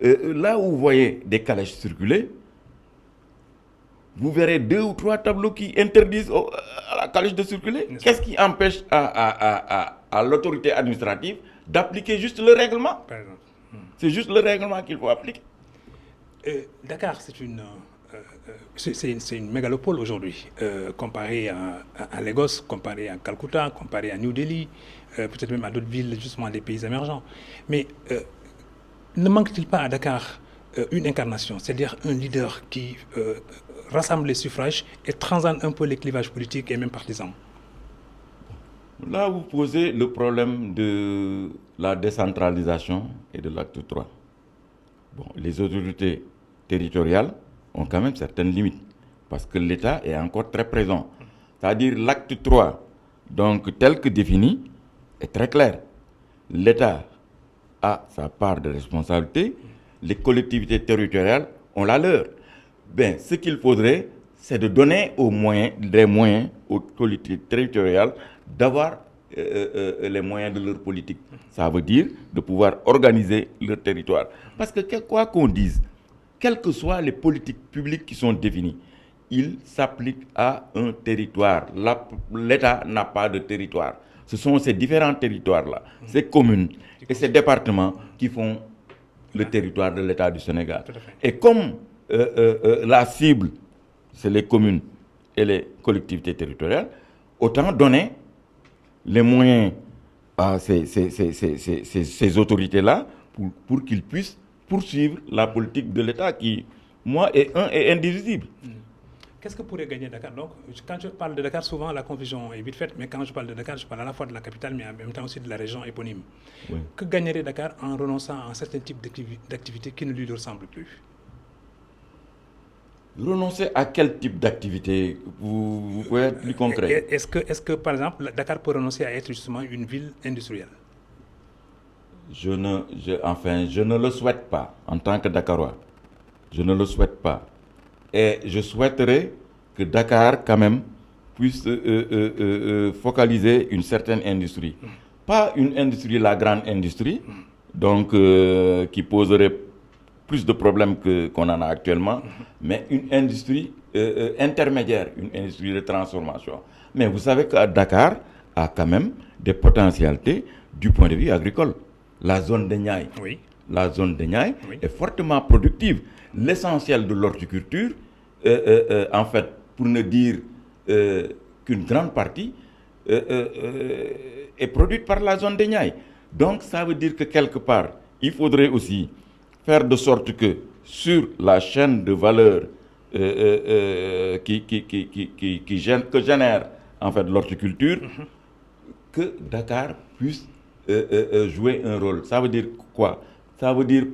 là où vous voyez des calèches circuler, vous verrez 2 ou 3 tableaux qui interdisent à la calèche de circuler. Qu'est-ce qui empêche à l'autorité administrative d'appliquer juste le règlement? C'est juste le règlement qu'il faut appliquer. Dakar, c'est une mégalopole aujourd'hui, comparé à Lagos, comparé à Calcutta, comparé à New Delhi, peut-être même à d'autres villes, justement des pays émergents. Mais ne manque-t-il pas à Dakar une incarnation, c'est-à-dire un leader qui rassemble les suffrages et transcende un peu les clivages politiques et même partisans? Là, vous posez le problème de la décentralisation et de l'acte 3. Bon, les autorités territoriales ont quand même certaines limites, parce que l'État est encore très présent. C'est-à-dire l'acte 3, donc tel que défini, est très clair. L'État a sa part de responsabilité, les collectivités territoriales ont la leur. Ben, ce qu'il faudrait, c'est de donner des moyens aux collectivités territoriales d'avoir les moyens de leur politique. Ça veut dire de pouvoir organiser leur territoire. Parce que quoi qu'on dise, quelles que soient les politiques publiques qui sont définies, ils s'appliquent à un territoire. L'État n'a pas de territoire. Ce sont ces différents territoires-là, ces communes et ces départements qui font le territoire de l'État du Sénégal. Et comme la cible, c'est les communes et les collectivités territoriales, autant donner les moyens à ces autorités-là pour qu'ils puissent poursuivre la politique de l'État qui, moi, est indivisible. Qu'est-ce que pourrait gagner Dakar? Donc, quand je parle de Dakar, souvent la confusion est vite faite, mais quand je parle de Dakar, je parle à la fois de la capitale, mais en même temps aussi de la région éponyme. Oui. Que gagnerait Dakar en renonçant à un certain type d'activité qui ne lui ressemble plus? Renoncer à quel type d'activité? Vous pouvez être plus concret. Est-ce que, par exemple, Dakar peut renoncer à être justement une ville industrielle? Je ne le souhaite pas en tant que Dakarois. Je ne le souhaite pas. Et je souhaiterais que Dakar, quand même, puisse focaliser une certaine industrie. Pas une industrie, la grande industrie, donc qui poserait plus de problèmes qu'on en a actuellement, mais une industrie intermédiaire, une industrie de transformation. Mais vous savez que Dakar a quand même des potentialités du point de vue agricole. La zone de Niayes, oui. La zone de Niayes oui. est fortement productive. L'essentiel de l'horticulture, en fait, pour ne dire qu'une grande partie, est produite par la zone de Niayes. Donc, ça veut dire que quelque part, il faudrait aussi faire de sorte que sur la chaîne de valeur que génère en fait l'horticulture, que Dakar puisse jouer un rôle. Ça veut dire quoi? Ça veut dire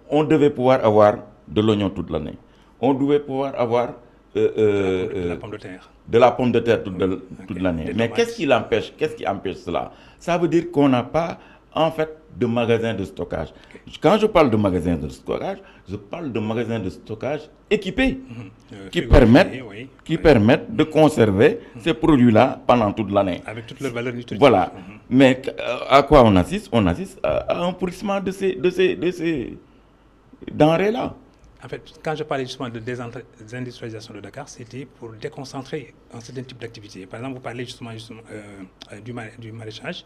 on devait pouvoir avoir de l'oignon toute l'année. On devait pouvoir avoir de la pomme de terre. De la pomme de terre toute l'année. Mais qu'est-ce qui l'empêche? Qu'est-ce qui empêche cela? Ça veut dire qu'on n'a pas en fait de magasins de stockage. Quand je parle de magasins de stockage, je parle de magasins de stockage équipés qui permettent de conserver ces produits-là pendant toute l'année. Avec toute leur valeur nutritive. Voilà. Mais à quoi on assiste? On assiste à un pourrissement de ces denrées-là. En fait, quand je parlais justement de désindustrialisation de Dakar, c'était pour déconcentrer un certain type d'activité. Par exemple, vous parlez justement du maraîchage,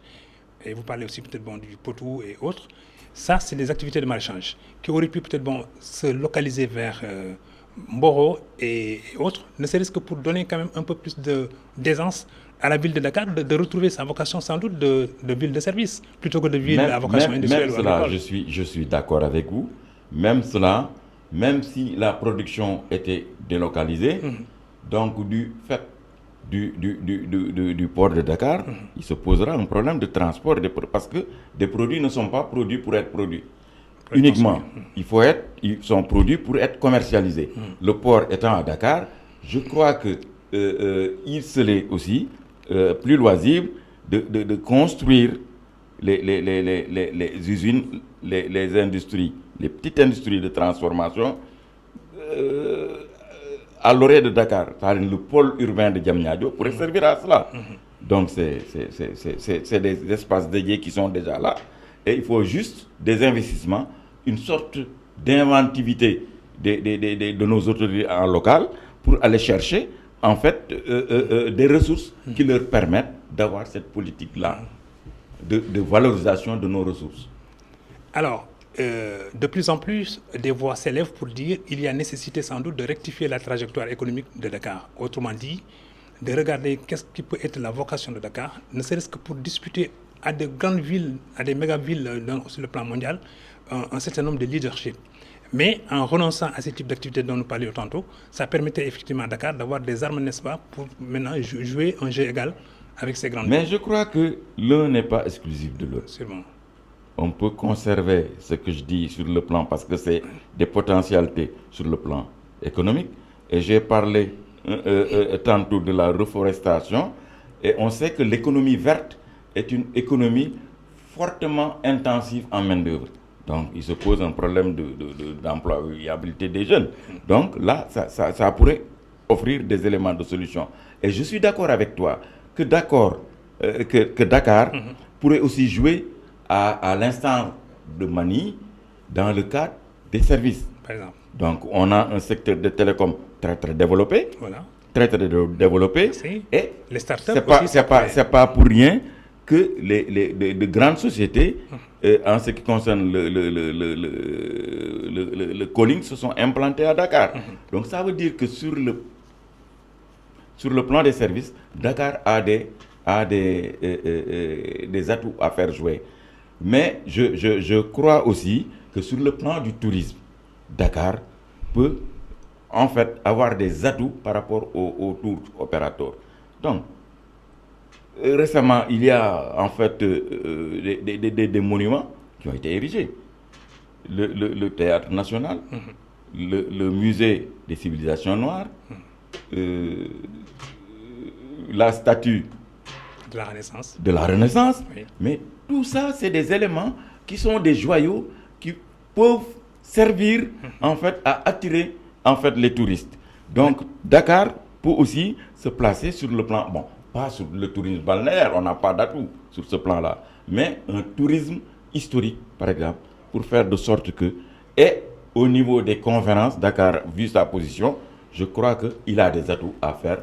et vous parlez aussi peut-être du potou et autres. Ça, c'est des activités de maraîchage qui auraient pu peut-être se localiser vers Mboro et autres, ne serait-ce que pour donner quand même un peu plus d'aisance à la ville de Dakar, de retrouver sa vocation sans doute de ville de service, plutôt que de ville à vocation industrielle. Même cela, je suis d'accord avec vous. Même cela, même si la production était délocalisée, donc du fait du port de Dakar, il se posera un problème de transport parce que des produits ne sont pas produits pour être produits uniquement. Ils sont produits pour être commercialisés. Le port étant à Dakar, je crois que il serait aussi plus loisible de construire les usines, les industries, les petites industries de transformation à l'orée de Dakar. Le pôle urbain de Diamniadio pourrait servir à cela. Donc c'est des espaces dédiés qui sont déjà là. Et il faut juste des investissements, une sorte d'inventivité de nos autorités en local pour aller chercher en fait des ressources qui leur permettent d'avoir cette politique-là de valorisation de nos ressources. Alors, de plus en plus, des voix s'élèvent pour dire qu'il y a nécessité sans doute de rectifier la trajectoire économique de Dakar. Autrement dit, de regarder qu'est-ce qui peut être la vocation de Dakar, ne serait-ce que pour disputer à des grandes villes, à des méga-villes sur le plan mondial, un certain nombre de leadership. Mais en renonçant à ce type d'activité dont nous parlions tantôt, ça permettait effectivement à Dakar d'avoir des armes, n'est-ce pas, pour maintenant jouer un jeu égal avec ces grandes villes. Mais je crois que l'un n'est pas exclusif de l'autre. Sûrement. On peut conserver ce que je dis sur le plan, parce que c'est des potentialités sur le plan économique. Et j'ai parlé tantôt de la reforestation. Et on sait que l'économie verte est une économie fortement intensive en main-d'œuvre. Donc, il se pose un problème d'employabilité des jeunes. Donc, là, ça pourrait offrir des éléments de solution. Et je suis d'accord avec toi que Dakar pourrait aussi jouer à l'instant de Mani dans le cadre des services. Par exemple. Donc, on a un secteur de télécom très, très développé. Voilà. Très, très développé. Merci. Et les startups c'est pas pour rien que les grandes sociétés, en ce qui concerne le calling, se sont implantées à Dakar. Donc, ça veut dire que sur le plan des services, Dakar a des atouts à faire jouer. Mais je crois aussi que sur le plan du tourisme, Dakar peut en fait avoir des atouts par rapport aux tours opérateurs. Donc, récemment, il y a en fait des monuments qui ont été érigés. Le Théâtre National, le Musée des Civilisations Noires, la statue de la Renaissance. Oui. Mais tout ça, c'est des éléments qui sont des joyaux qui peuvent servir en fait à attirer en fait les touristes. Donc Dakar peut aussi se placer sur le plan, bon, pas sur le tourisme balnéaire, on n'a pas d'atout sur ce plan-là, mais un tourisme historique, par exemple, pour faire de sorte que, et au niveau des conférences, Dakar, vu sa position, je crois qu'il a des atouts à faire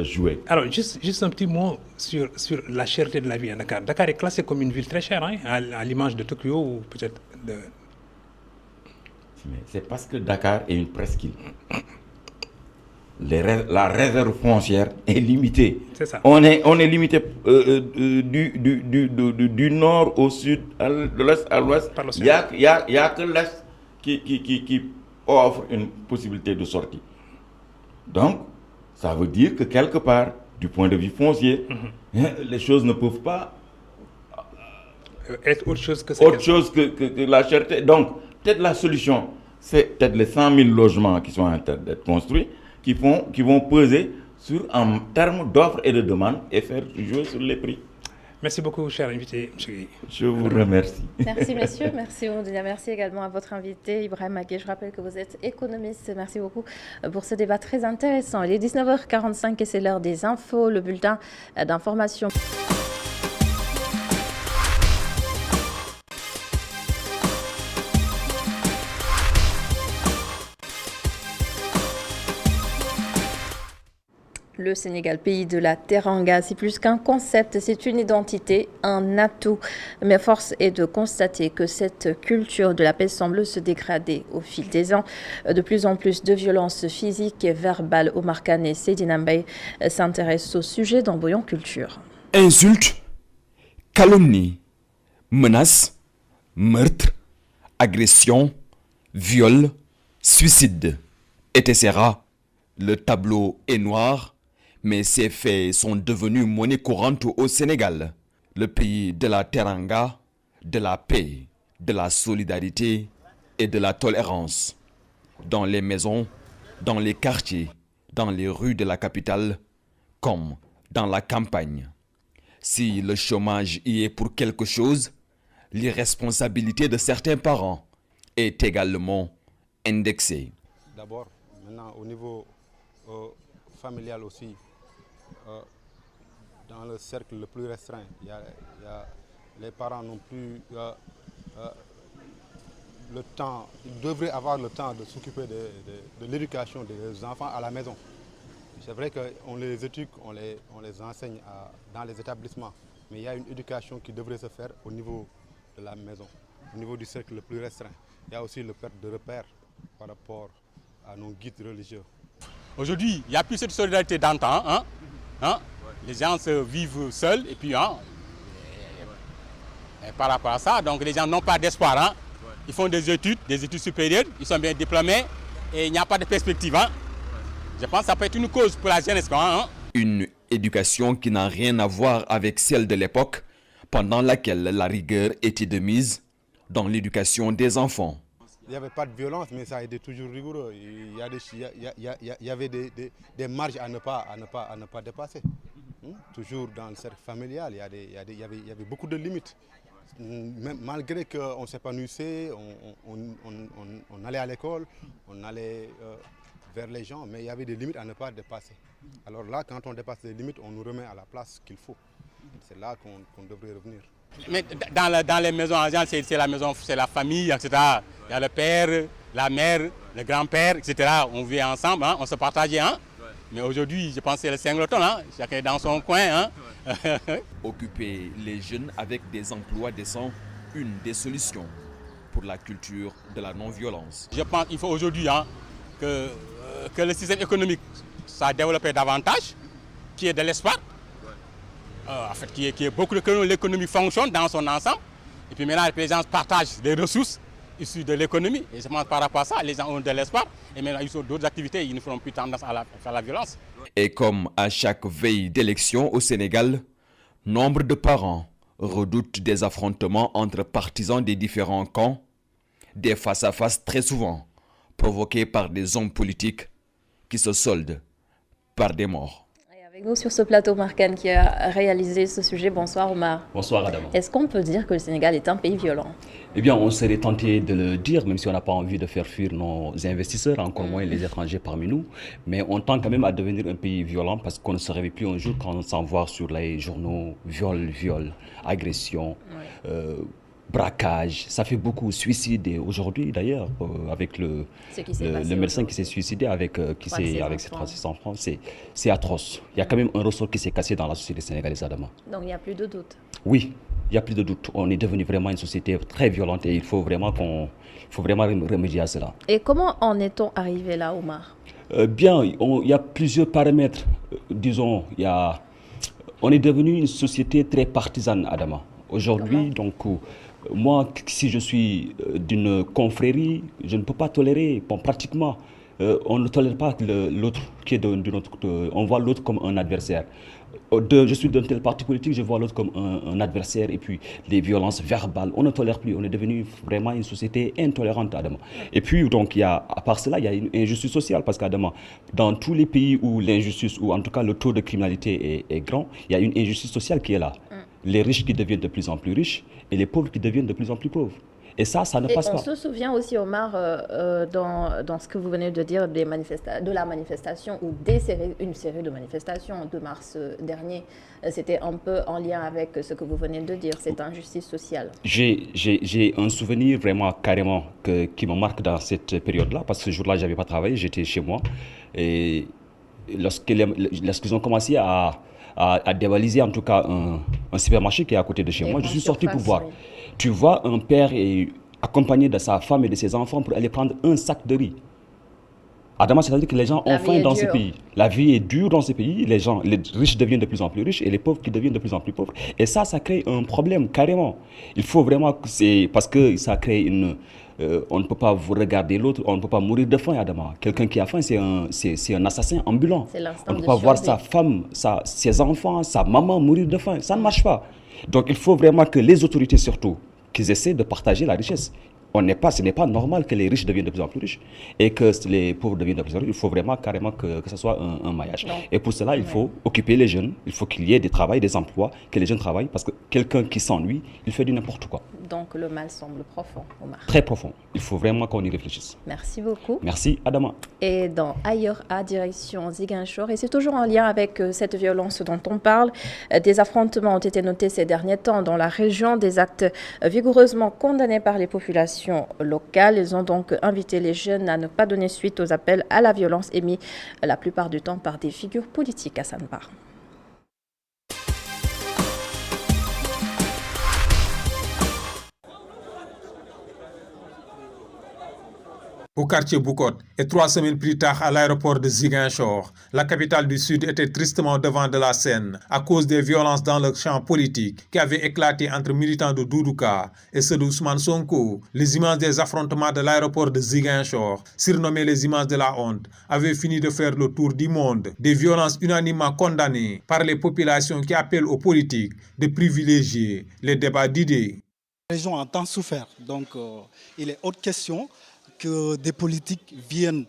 jouer. Alors, juste un petit mot sur la cherté de la vie à Dakar. Dakar est classé comme une ville très chère, hein, à l'image de Tokyo ou peut-être de... Mais c'est parce que Dakar est une presqu'île. La réserve foncière est limitée. C'est ça. On est limité du nord au sud, de l'est à l'ouest. Il n'y a que l'est qui offre une possibilité de sortie. Donc, ça veut dire que quelque part, du point de vue foncier, les choses ne peuvent pas être autre chose que la cherté. Donc, peut-être la solution, c'est peut-être les 100 000 logements qui sont en train d'être construits, qui vont peser en termes d'offres et de demandes et faire jouer sur les prix. Merci beaucoup, cher invité, M. Gueye. Je vous remercie. Merci, messieurs. Merci, Oudia. Merci également à votre invité, Ibrahim Magué. Je rappelle que vous êtes économiste. Merci beaucoup pour ce débat très intéressant. Il est 19h45 et c'est l'heure des infos, le bulletin d'information. Le Sénégal, pays de la Teranga, c'est plus qu'un concept, c'est une identité, un atout. Mais force est de constater que cette culture de la paix semble se dégrader au fil des ans. De plus en plus de violences physiques et verbales. Omar Kane et Seydina Mbaye s'intéressent au sujet dans Bouillon Culture. Insultes, calomnies, menaces, meurtres, agressions, viols, suicides, etc. Le tableau est noir. Mais ces faits sont devenus monnaie courante au Sénégal, le pays de la Teranga, de la paix, de la solidarité et de la tolérance. Dans les maisons, dans les quartiers, dans les rues de la capitale comme dans la campagne. Si le chômage y est pour quelque chose, l'irresponsabilité de certains parents est également indexée. D'abord, maintenant au niveau familial aussi, dans le cercle le plus restreint, les parents n'ont plus le temps, ils devraient avoir le temps de s'occuper de l'éducation des enfants à la maison. C'est vrai qu'on les éduque, on les enseigne dans les établissements, mais il y a une éducation qui devrait se faire au niveau de la maison, au niveau du cercle le plus restreint. Il y a aussi le perte de repères par rapport à nos guides religieux. Aujourd'hui, il n'y a plus cette solidarité d'antan. Les gens vivent seuls et puis et par rapport à ça, donc les gens n'ont pas d'espoir. Ils font des études supérieures, ils sont bien diplômés et il n'y a pas de perspective. Je pense que ça peut être une cause pour la jeunesse. Une éducation qui n'a rien à voir avec celle de l'époque, pendant laquelle la rigueur était de mise dans l'éducation des enfants. Il n'y avait pas de violence, mais ça a été toujours rigoureux. Il y avait des marges à ne pas dépasser. Toujours dans le cercle familial, il y avait beaucoup de limites. Malgré qu'on s'épanouissait, on allait à l'école, on allait vers les gens, mais il y avait des limites à ne pas dépasser. Alors là, quand on dépasse les limites, on nous remet à la place qu'il faut. C'est là qu'on devrait revenir. Mais dans les maisons, en général, c'est la maison, c'est la famille, etc. Il y a le père, la mère, le grand-père, etc. On vit ensemble, on se partageait. Mais aujourd'hui, je pense que c'est le singleton, chacun dans son coin. Occuper les jeunes avec des emplois décents, une des solutions pour la culture de la non-violence. Je pense qu'il faut aujourd'hui que le système économique soit développé davantage, qu'il y ait de l'espoir, en fait, qu'il y ait beaucoup de que l'économie fonctionne dans son ensemble. Et puis maintenant, les gens partagent des ressources issues de l'économie. Et je pense par rapport à ça, les gens ont de l'espoir. Et maintenant, ils ont d'autres activités, ils ne feront plus tendance à faire la violence. Et comme à chaque veille d'élection au Sénégal, nombre de parents redoutent des affrontements entre partisans des différents camps, des face-à-face très souvent provoqués par des hommes politiques qui se soldent par des morts. Et avec nous sur ce plateau, Markan qui a réalisé ce sujet. Bonsoir Omar. Bonsoir Adama. Est-ce qu'on peut dire que le Sénégal est un pays violent? Eh bien, on serait tenté de le dire, même si on n'a pas envie de faire fuir nos investisseurs, encore moins les étrangers parmi nous. Mais on tend quand même à devenir un pays violent parce qu'on ne se réveille plus un jour quand on s'en voit sur les journaux viol, agression, braquage. Ça fait beaucoup suicide. Et aujourd'hui, d'ailleurs, avec le médecin qui s'est suicidé avec ses enfants, c'est atroce. Il y a quand même un ressort qui s'est cassé dans la société sénégalaise, Adama. Donc il n'y a plus de doute. Oui, il n'y a plus de doute. On est devenu vraiment une société très violente et il faut vraiment remédier à cela. Et comment en est-on arrivé là, Omar? Bien, il y a plusieurs paramètres. Disons, on est devenu une société très partisane, Adama. Aujourd'hui, donc, moi, si je suis d'une confrérie, je ne peux pas tolérer, pratiquement, on ne tolère pas l'autre qui est d'une autre, on voit l'autre comme un adversaire. Je suis d'un tel parti politique, je vois l'autre comme un adversaire et puis les violences verbales, on ne tolère plus, on est devenu vraiment une société intolérante, Adama. Et puis, donc, à part cela, il y a une injustice sociale parce qu'Adama, dans tous les pays où l'injustice, ou en tout cas le taux de criminalité est grand, il y a une injustice sociale qui est là. Les riches qui deviennent de plus en plus riches et les pauvres qui deviennent de plus en plus pauvres. Et ça ne passe pas. On se souvient aussi, Omar, dans ce que vous venez de dire, de la manifestation ou une série de manifestations de mars dernier. C'était un peu en lien avec ce que vous venez de dire, cette injustice sociale. J'ai un souvenir vraiment carrément qui me marque dans cette période-là, parce que ce jour-là, je n'avais pas travaillé, j'étais chez moi. Et lorsqu'ils ont commencé à dévaliser en tout cas un supermarché qui est à côté de chez moi, je suis sorti pour voir. Oui. Tu vois un père accompagné de sa femme et de ses enfants pour aller prendre un sac de riz. Adama, c'est-à-dire que les gens ont faim dans ce pays. La vie est dure dans ce pays. Les riches deviennent de plus en plus riches et les pauvres qui deviennent de plus en plus pauvres. Et ça crée un problème carrément. Il faut vraiment parce que ça crée on ne peut pas vous regarder l'autre, on ne peut pas mourir de faim, Adama. Quelqu'un qui a faim, c'est un assassin ambulant. On ne peut pas voir sa femme, ses enfants, sa maman mourir de faim. Ça ne marche pas. Donc il faut vraiment que les autorités surtout, qu'ils essaient de partager la richesse. ce n'est pas normal que les riches deviennent de plus en plus riches et que les pauvres deviennent de plus en plus riches. Il faut vraiment carrément que ce soit un maillage. Non. Et pour cela, il faut occuper les jeunes, il faut qu'il y ait des emplois, que les jeunes travaillent, parce que quelqu'un qui s'ennuie, il fait du n'importe quoi. Donc le mal semble profond, Omar. Très profond. Il faut vraiment qu'on y réfléchisse. Merci beaucoup. Merci, Adama. Et dans Ailleurs à direction Ziguinchor, et c'est toujours en lien avec cette violence dont on parle, des affrontements ont été notés ces derniers temps dans la région, des actes vigoureusement condamnés par les populations locales. Ils ont donc invité les jeunes à ne pas donner suite aux appels à la violence émis la plupart du temps par des figures politiques à Sanbar. Au quartier Boucotte et 3 semaines plus tard à l'aéroport de Ziguinchor, la capitale du Sud était tristement devant de la scène à cause des violences dans le champ politique qui avaient éclaté entre militants de Doudouka et ceux d'Ousmane Sonko. Les images des affrontements de l'aéroport de Ziguinchor, surnommées les images de la honte, avaient fini de faire le tour du monde. Des violences unanimement condamnées par les populations qui appellent aux politiques de privilégier les débats d'idées. La région a tant souffert, donc il est haute question que des politiques viennent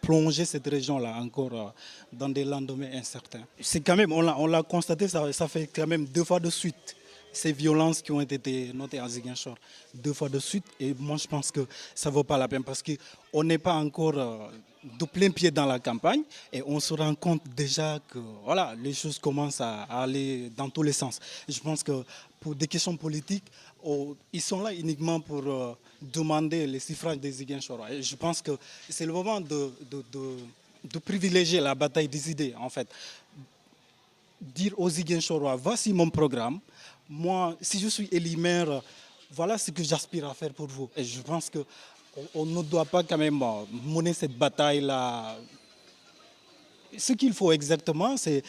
plonger cette région-là encore dans des lendemains incertains. C'est quand même, on l'a constaté, ça fait quand même 2 fois de suite ces violences qui ont été notées à Ziguinchor. 2 fois de suite, et moi je pense que ça ne vaut pas la peine parce qu'on n'est pas encore de plein pied dans la campagne et on se rend compte déjà que voilà, les choses commencent à aller dans tous les sens. Je pense que pour des questions politiques, ils sont là uniquement pour demander les suffrages des Ziguinchorois. Et je pense que c'est le moment de privilégier la bataille des idées, en fait. Dire aux Ziguinchorois, voici mon programme. Moi, si je suis élu maire, voilà ce que j'aspire à faire pour vous. Et je pense qu'on ne doit pas quand même mener cette bataille-là. Ce qu'il faut exactement, c'est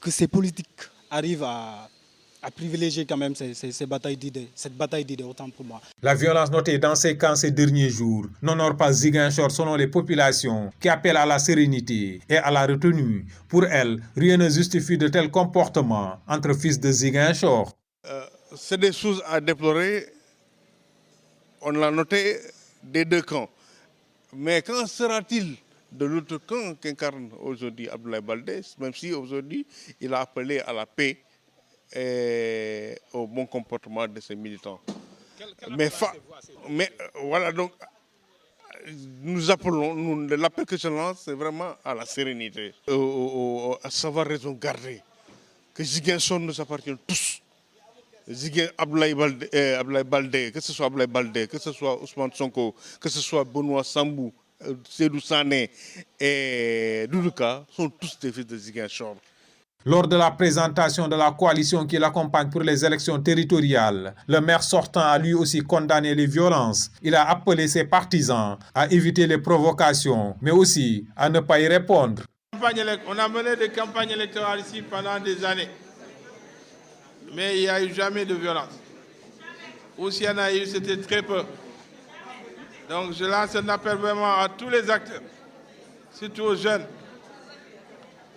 que ces politiques arrivent à privilégier quand même ces batailles d'idées, cette bataille d'idées autant pour moi. La violence notée dans ces camps ces derniers jours n'honore pas Ziguinchor selon les populations qui appellent à la sérénité et à la retenue. Pour elles, rien ne justifie de tels comportements entre fils de Ziguinchor. C'est des choses à déplorer, on l'a noté des 2 camps. Mais quand sera-t-il de l'autre camp qu'incarne aujourd'hui Abdoulaye Baldé, même si aujourd'hui il a appelé à la paix et au bon comportement de ses militants. Mais voilà, donc nous appelons, l'appel que je lance, c'est vraiment à la sérénité, à savoir raison garder, que Ziguinchor nous appartient tous. Abdoulaye Baldé, que ce soit Abdoulaye Baldé, que ce soit Ousmane Sonko, que ce soit Benoît Sambou, Seydou Sané et Doudouka, sont tous des fils de Ziguinchor. Lors de la présentation de la coalition qui l'accompagne pour les élections territoriales, le maire sortant a lui aussi condamné les violences. Il a appelé ses partisans à éviter les provocations, mais aussi à ne pas y répondre. On a mené des campagnes électorales ici pendant des années, mais il n'y a eu jamais de violence. Ou s'il y en a eu, c'était très peu. Donc je lance un appel vraiment à tous les acteurs, surtout aux jeunes,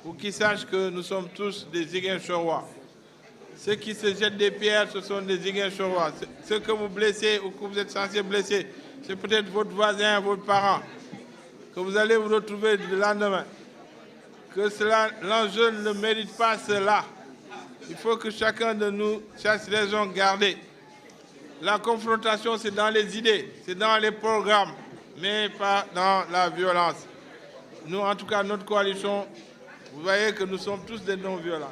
pour qu'ils sachent que nous sommes tous des Ziguinchorois. Ceux qui se jettent des pierres, ce sont des Ziguinchorois. Ceux que vous blessez ou que vous êtes censés blesser, c'est peut-être votre voisin, votre parent, que vous allez vous retrouver le lendemain. Que l'enjeu ne mérite pas cela. Il faut que chacun de nous cherche raison garder. La confrontation, c'est dans les idées, c'est dans les programmes, mais pas dans la violence. Nous, en tout cas, notre coalition, vous voyez que nous sommes tous des non-violents.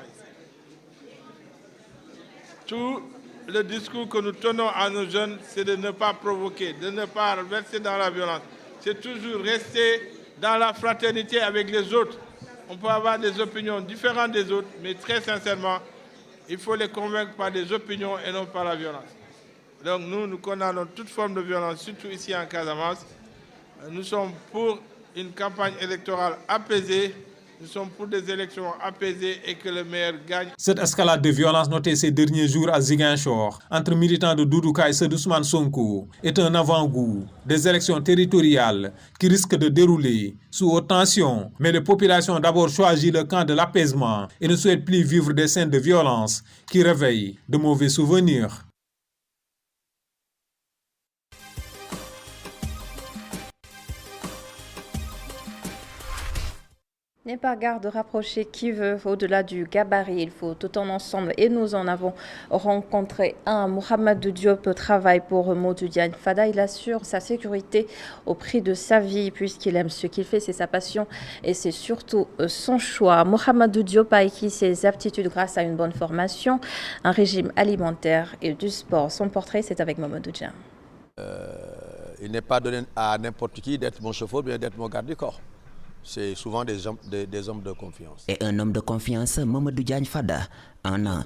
Tout le discours que nous tenons à nos jeunes, c'est de ne pas provoquer, de ne pas verser dans la violence. C'est toujours rester dans la fraternité avec les autres. On peut avoir des opinions différentes des autres, mais très sincèrement, il faut les convaincre par des opinions et non par la violence. Donc nous condamnons toute forme de violence, surtout ici en Casamance. Nous sommes pour une campagne électorale apaisée. Nous sommes pour des élections apaisées et que le maire gagne. Cette escalade de violence notée ces derniers jours à Ziguinchor entre militants de Doudouka et ceux d'Ousmane Sonko est un avant-goût des élections territoriales qui risquent de dérouler sous haute tension. Mais les populations ont d'abord choisi le camp de l'apaisement et ne souhaitent plus vivre des scènes de violence qui réveillent de mauvais souvenirs. N'est pas garde rapprocher qui veut. Au-delà du gabarit, il faut tout en ensemble. Et nous en avons rencontré un. Mohamedou Diop travaille pour Modou Diagne Fada. Il assure sa sécurité au prix de sa vie puisqu'il aime ce qu'il fait, c'est sa passion et c'est surtout son choix. Mohamedou Diop a acquis ses aptitudes grâce à une bonne formation, un régime alimentaire et du sport. Son portrait, c'est avec Mamadou Diagne. Il n'est pas donné à n'importe qui d'être mon chauffeur, bien d'être mon garde du corps. C'est souvent des hommes de confiance. Et un homme de confiance, Mamadou Diagne Fada, en a.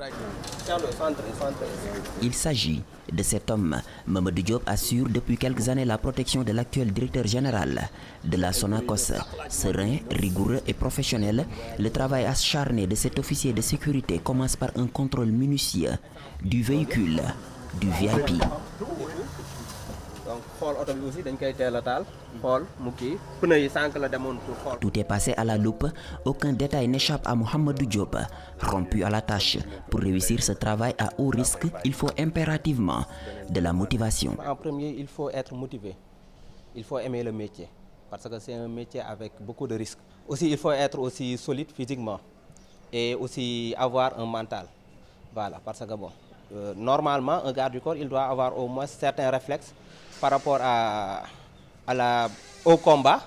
Il s'agit de cet homme. Mamadou Diop assure depuis quelques années la protection de l'actuel directeur général de la Sonacos. Serein, rigoureux et professionnel, le travail acharné de cet officier de sécurité commence par un contrôle minutieux du véhicule, du VIP. Tout est passé à la loupe, aucun détail n'échappe à Mohamedou Diop. Rompu à la tâche, pour réussir ce travail à haut risque, il faut impérativement de la motivation. En premier, il faut être motivé. Il faut aimer le métier, parce que c'est un métier avec beaucoup de risques. Aussi, il faut être aussi solide physiquement et aussi avoir un mental. Voilà, parce que bon, normalement, un garde du corps, il doit avoir au moins certains réflexes par rapport au combat.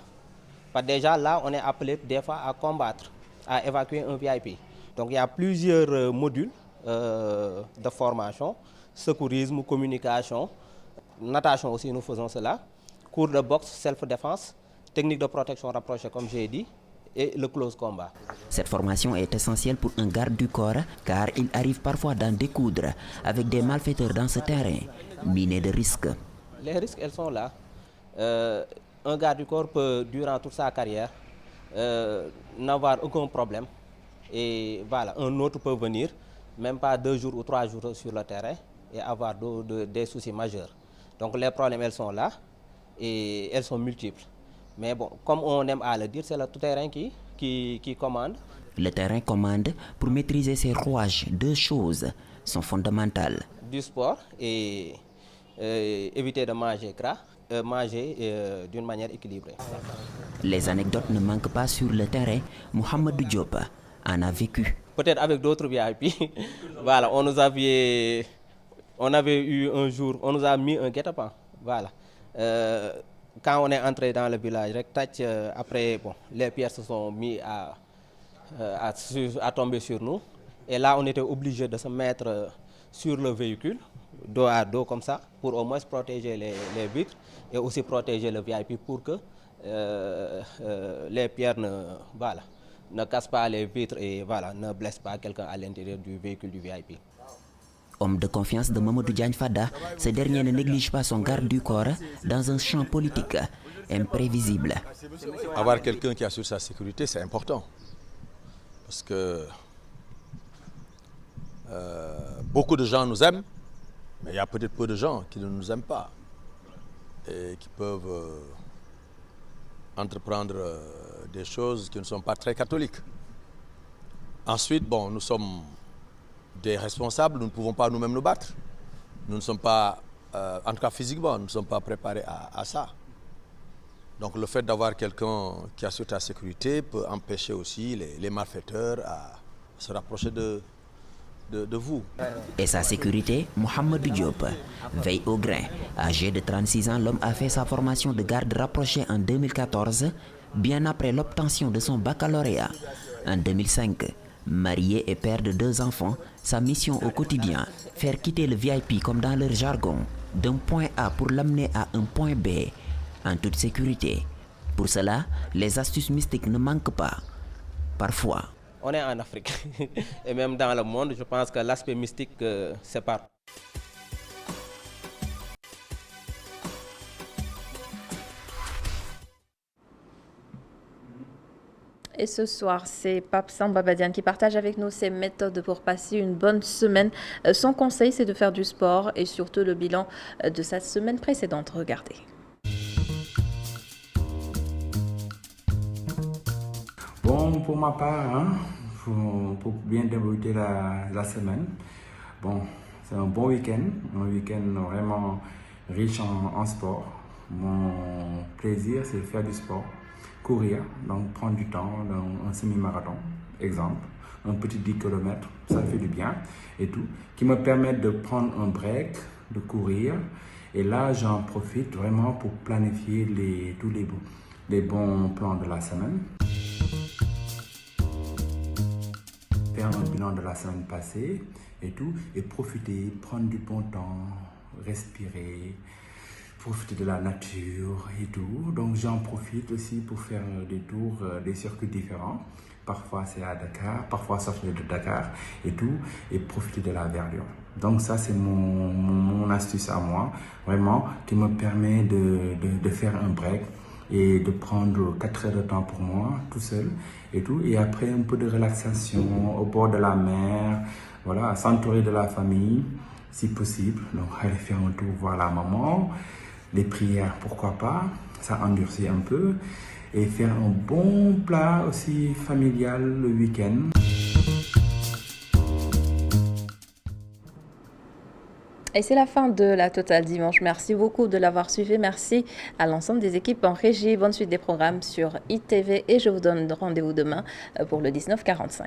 Déjà là, on est appelé des fois à combattre, à évacuer un VIP. Donc il y a plusieurs modules de formation, secourisme, communication, natation aussi, nous faisons cela, cours de boxe, self-défense, technique de protection rapprochée comme j'ai dit, et le close combat. Cette formation est essentielle pour un garde du corps car il arrive parfois d'en découdre avec des malfaiteurs dans ce terrain, miné de risques. Les risques, elles sont là. Un garde du corps peut, durant toute sa carrière, n'avoir aucun problème. Et voilà, un autre peut venir, même pas 2 jours ou 3 jours sur le terrain, et avoir des soucis majeurs. Donc les problèmes, elles sont là, et elles sont multiples. Mais bon, comme on aime à le dire, c'est le tout-terrain qui commande. Le terrain commande pour maîtriser ses rouages. 2 choses sont fondamentales. Du sport et éviter de manger gras, manger d'une manière équilibrée. Les anecdotes ne manquent pas sur le terrain. Mohamedou Diop en a vécu. Peut-être avec d'autres VIP. Voilà, on avait eu un jour, on nous a mis un guet-apens. Voilà. Quand on est entré dans le village, après, bon, les pierres se sont mis à tomber sur nous. Et là, on était obligé de se mettre sur le véhicule, dos à dos comme ça, pour au moins protéger les vitres et aussi protéger le VIP pour que les pierres ne cassent pas les vitres et voilà, ne blessent pas quelqu'un à l'intérieur du véhicule du VIP. Homme de confiance de Mamadou Diagne Fada, ce dernier ne néglige pas son garde du corps dans un champ politique imprévisible. Avoir quelqu'un qui assure sa sécurité, c'est important. Parce que beaucoup de gens nous aiment, mais il y a peut-être peu de gens qui ne nous aiment pas et qui peuvent entreprendre des choses qui ne sont pas très catholiques. Ensuite, bon, nous sommes des responsables, nous ne pouvons pas nous-mêmes nous battre. Nous ne sommes pas, en tout cas physiquement, nous ne sommes pas préparés à ça. Donc le fait d'avoir quelqu'un qui assure ta sécurité peut empêcher aussi les malfaiteurs à se rapprocher de vous. Et sa sécurité, Mohamedou Diop veille au grain. Âgé de 36 ans, l'homme a fait sa formation de garde rapproché en 2014, bien après l'obtention de son baccalauréat. En 2005, marié et père de 2 enfants, sa mission au quotidien, faire quitter le VIP comme dans leur jargon, d'un point A pour l'amener à un point B, en toute sécurité. Pour cela, les astuces mystiques ne manquent pas. Parfois. On est en Afrique et même dans le monde, je pense que l'aspect mystique sépare. Et ce soir, c'est Pape Samba Badiane qui partage avec nous ses méthodes pour passer une bonne semaine. Son conseil, c'est de faire du sport et surtout le bilan de sa semaine précédente. Regardez. Bon, pour ma part, pour bien débuter la semaine, bon, c'est un bon week-end vraiment riche en sport. Mon plaisir, c'est de faire du sport. courir, donc prendre du temps dans un semi-marathon, exemple, un petit 10 km, ça fait du bien et tout, qui me permettent de prendre un break, de courir, et là j'en profite vraiment pour planifier tous les bons plans de la semaine. Faire un bilan de la semaine passée et tout, et profiter, prendre du bon temps, respirer, profiter de la nature et tout. Donc j'en profite aussi pour faire des tours, des circuits différents. Parfois c'est à Dakar, parfois sortir de Dakar et tout, et profiter de la verdure. Donc ça c'est mon astuce à moi, vraiment, qui me permet de faire un break et de prendre 4 heures de temps pour moi, tout seul et tout. Et après un peu de relaxation au bord de la mer, voilà, s'entourer de la famille, si possible. Donc aller faire un tour voir la maman, les prières, pourquoi pas, ça endurcit un peu. Et faire un bon plat aussi familial le week-end. Et c'est la fin de la Totale Dimanche. Merci beaucoup de l'avoir suivi. Merci à l'ensemble des équipes en régie. Bonne suite des programmes sur ITV et je vous donne rendez-vous demain pour le 19h45.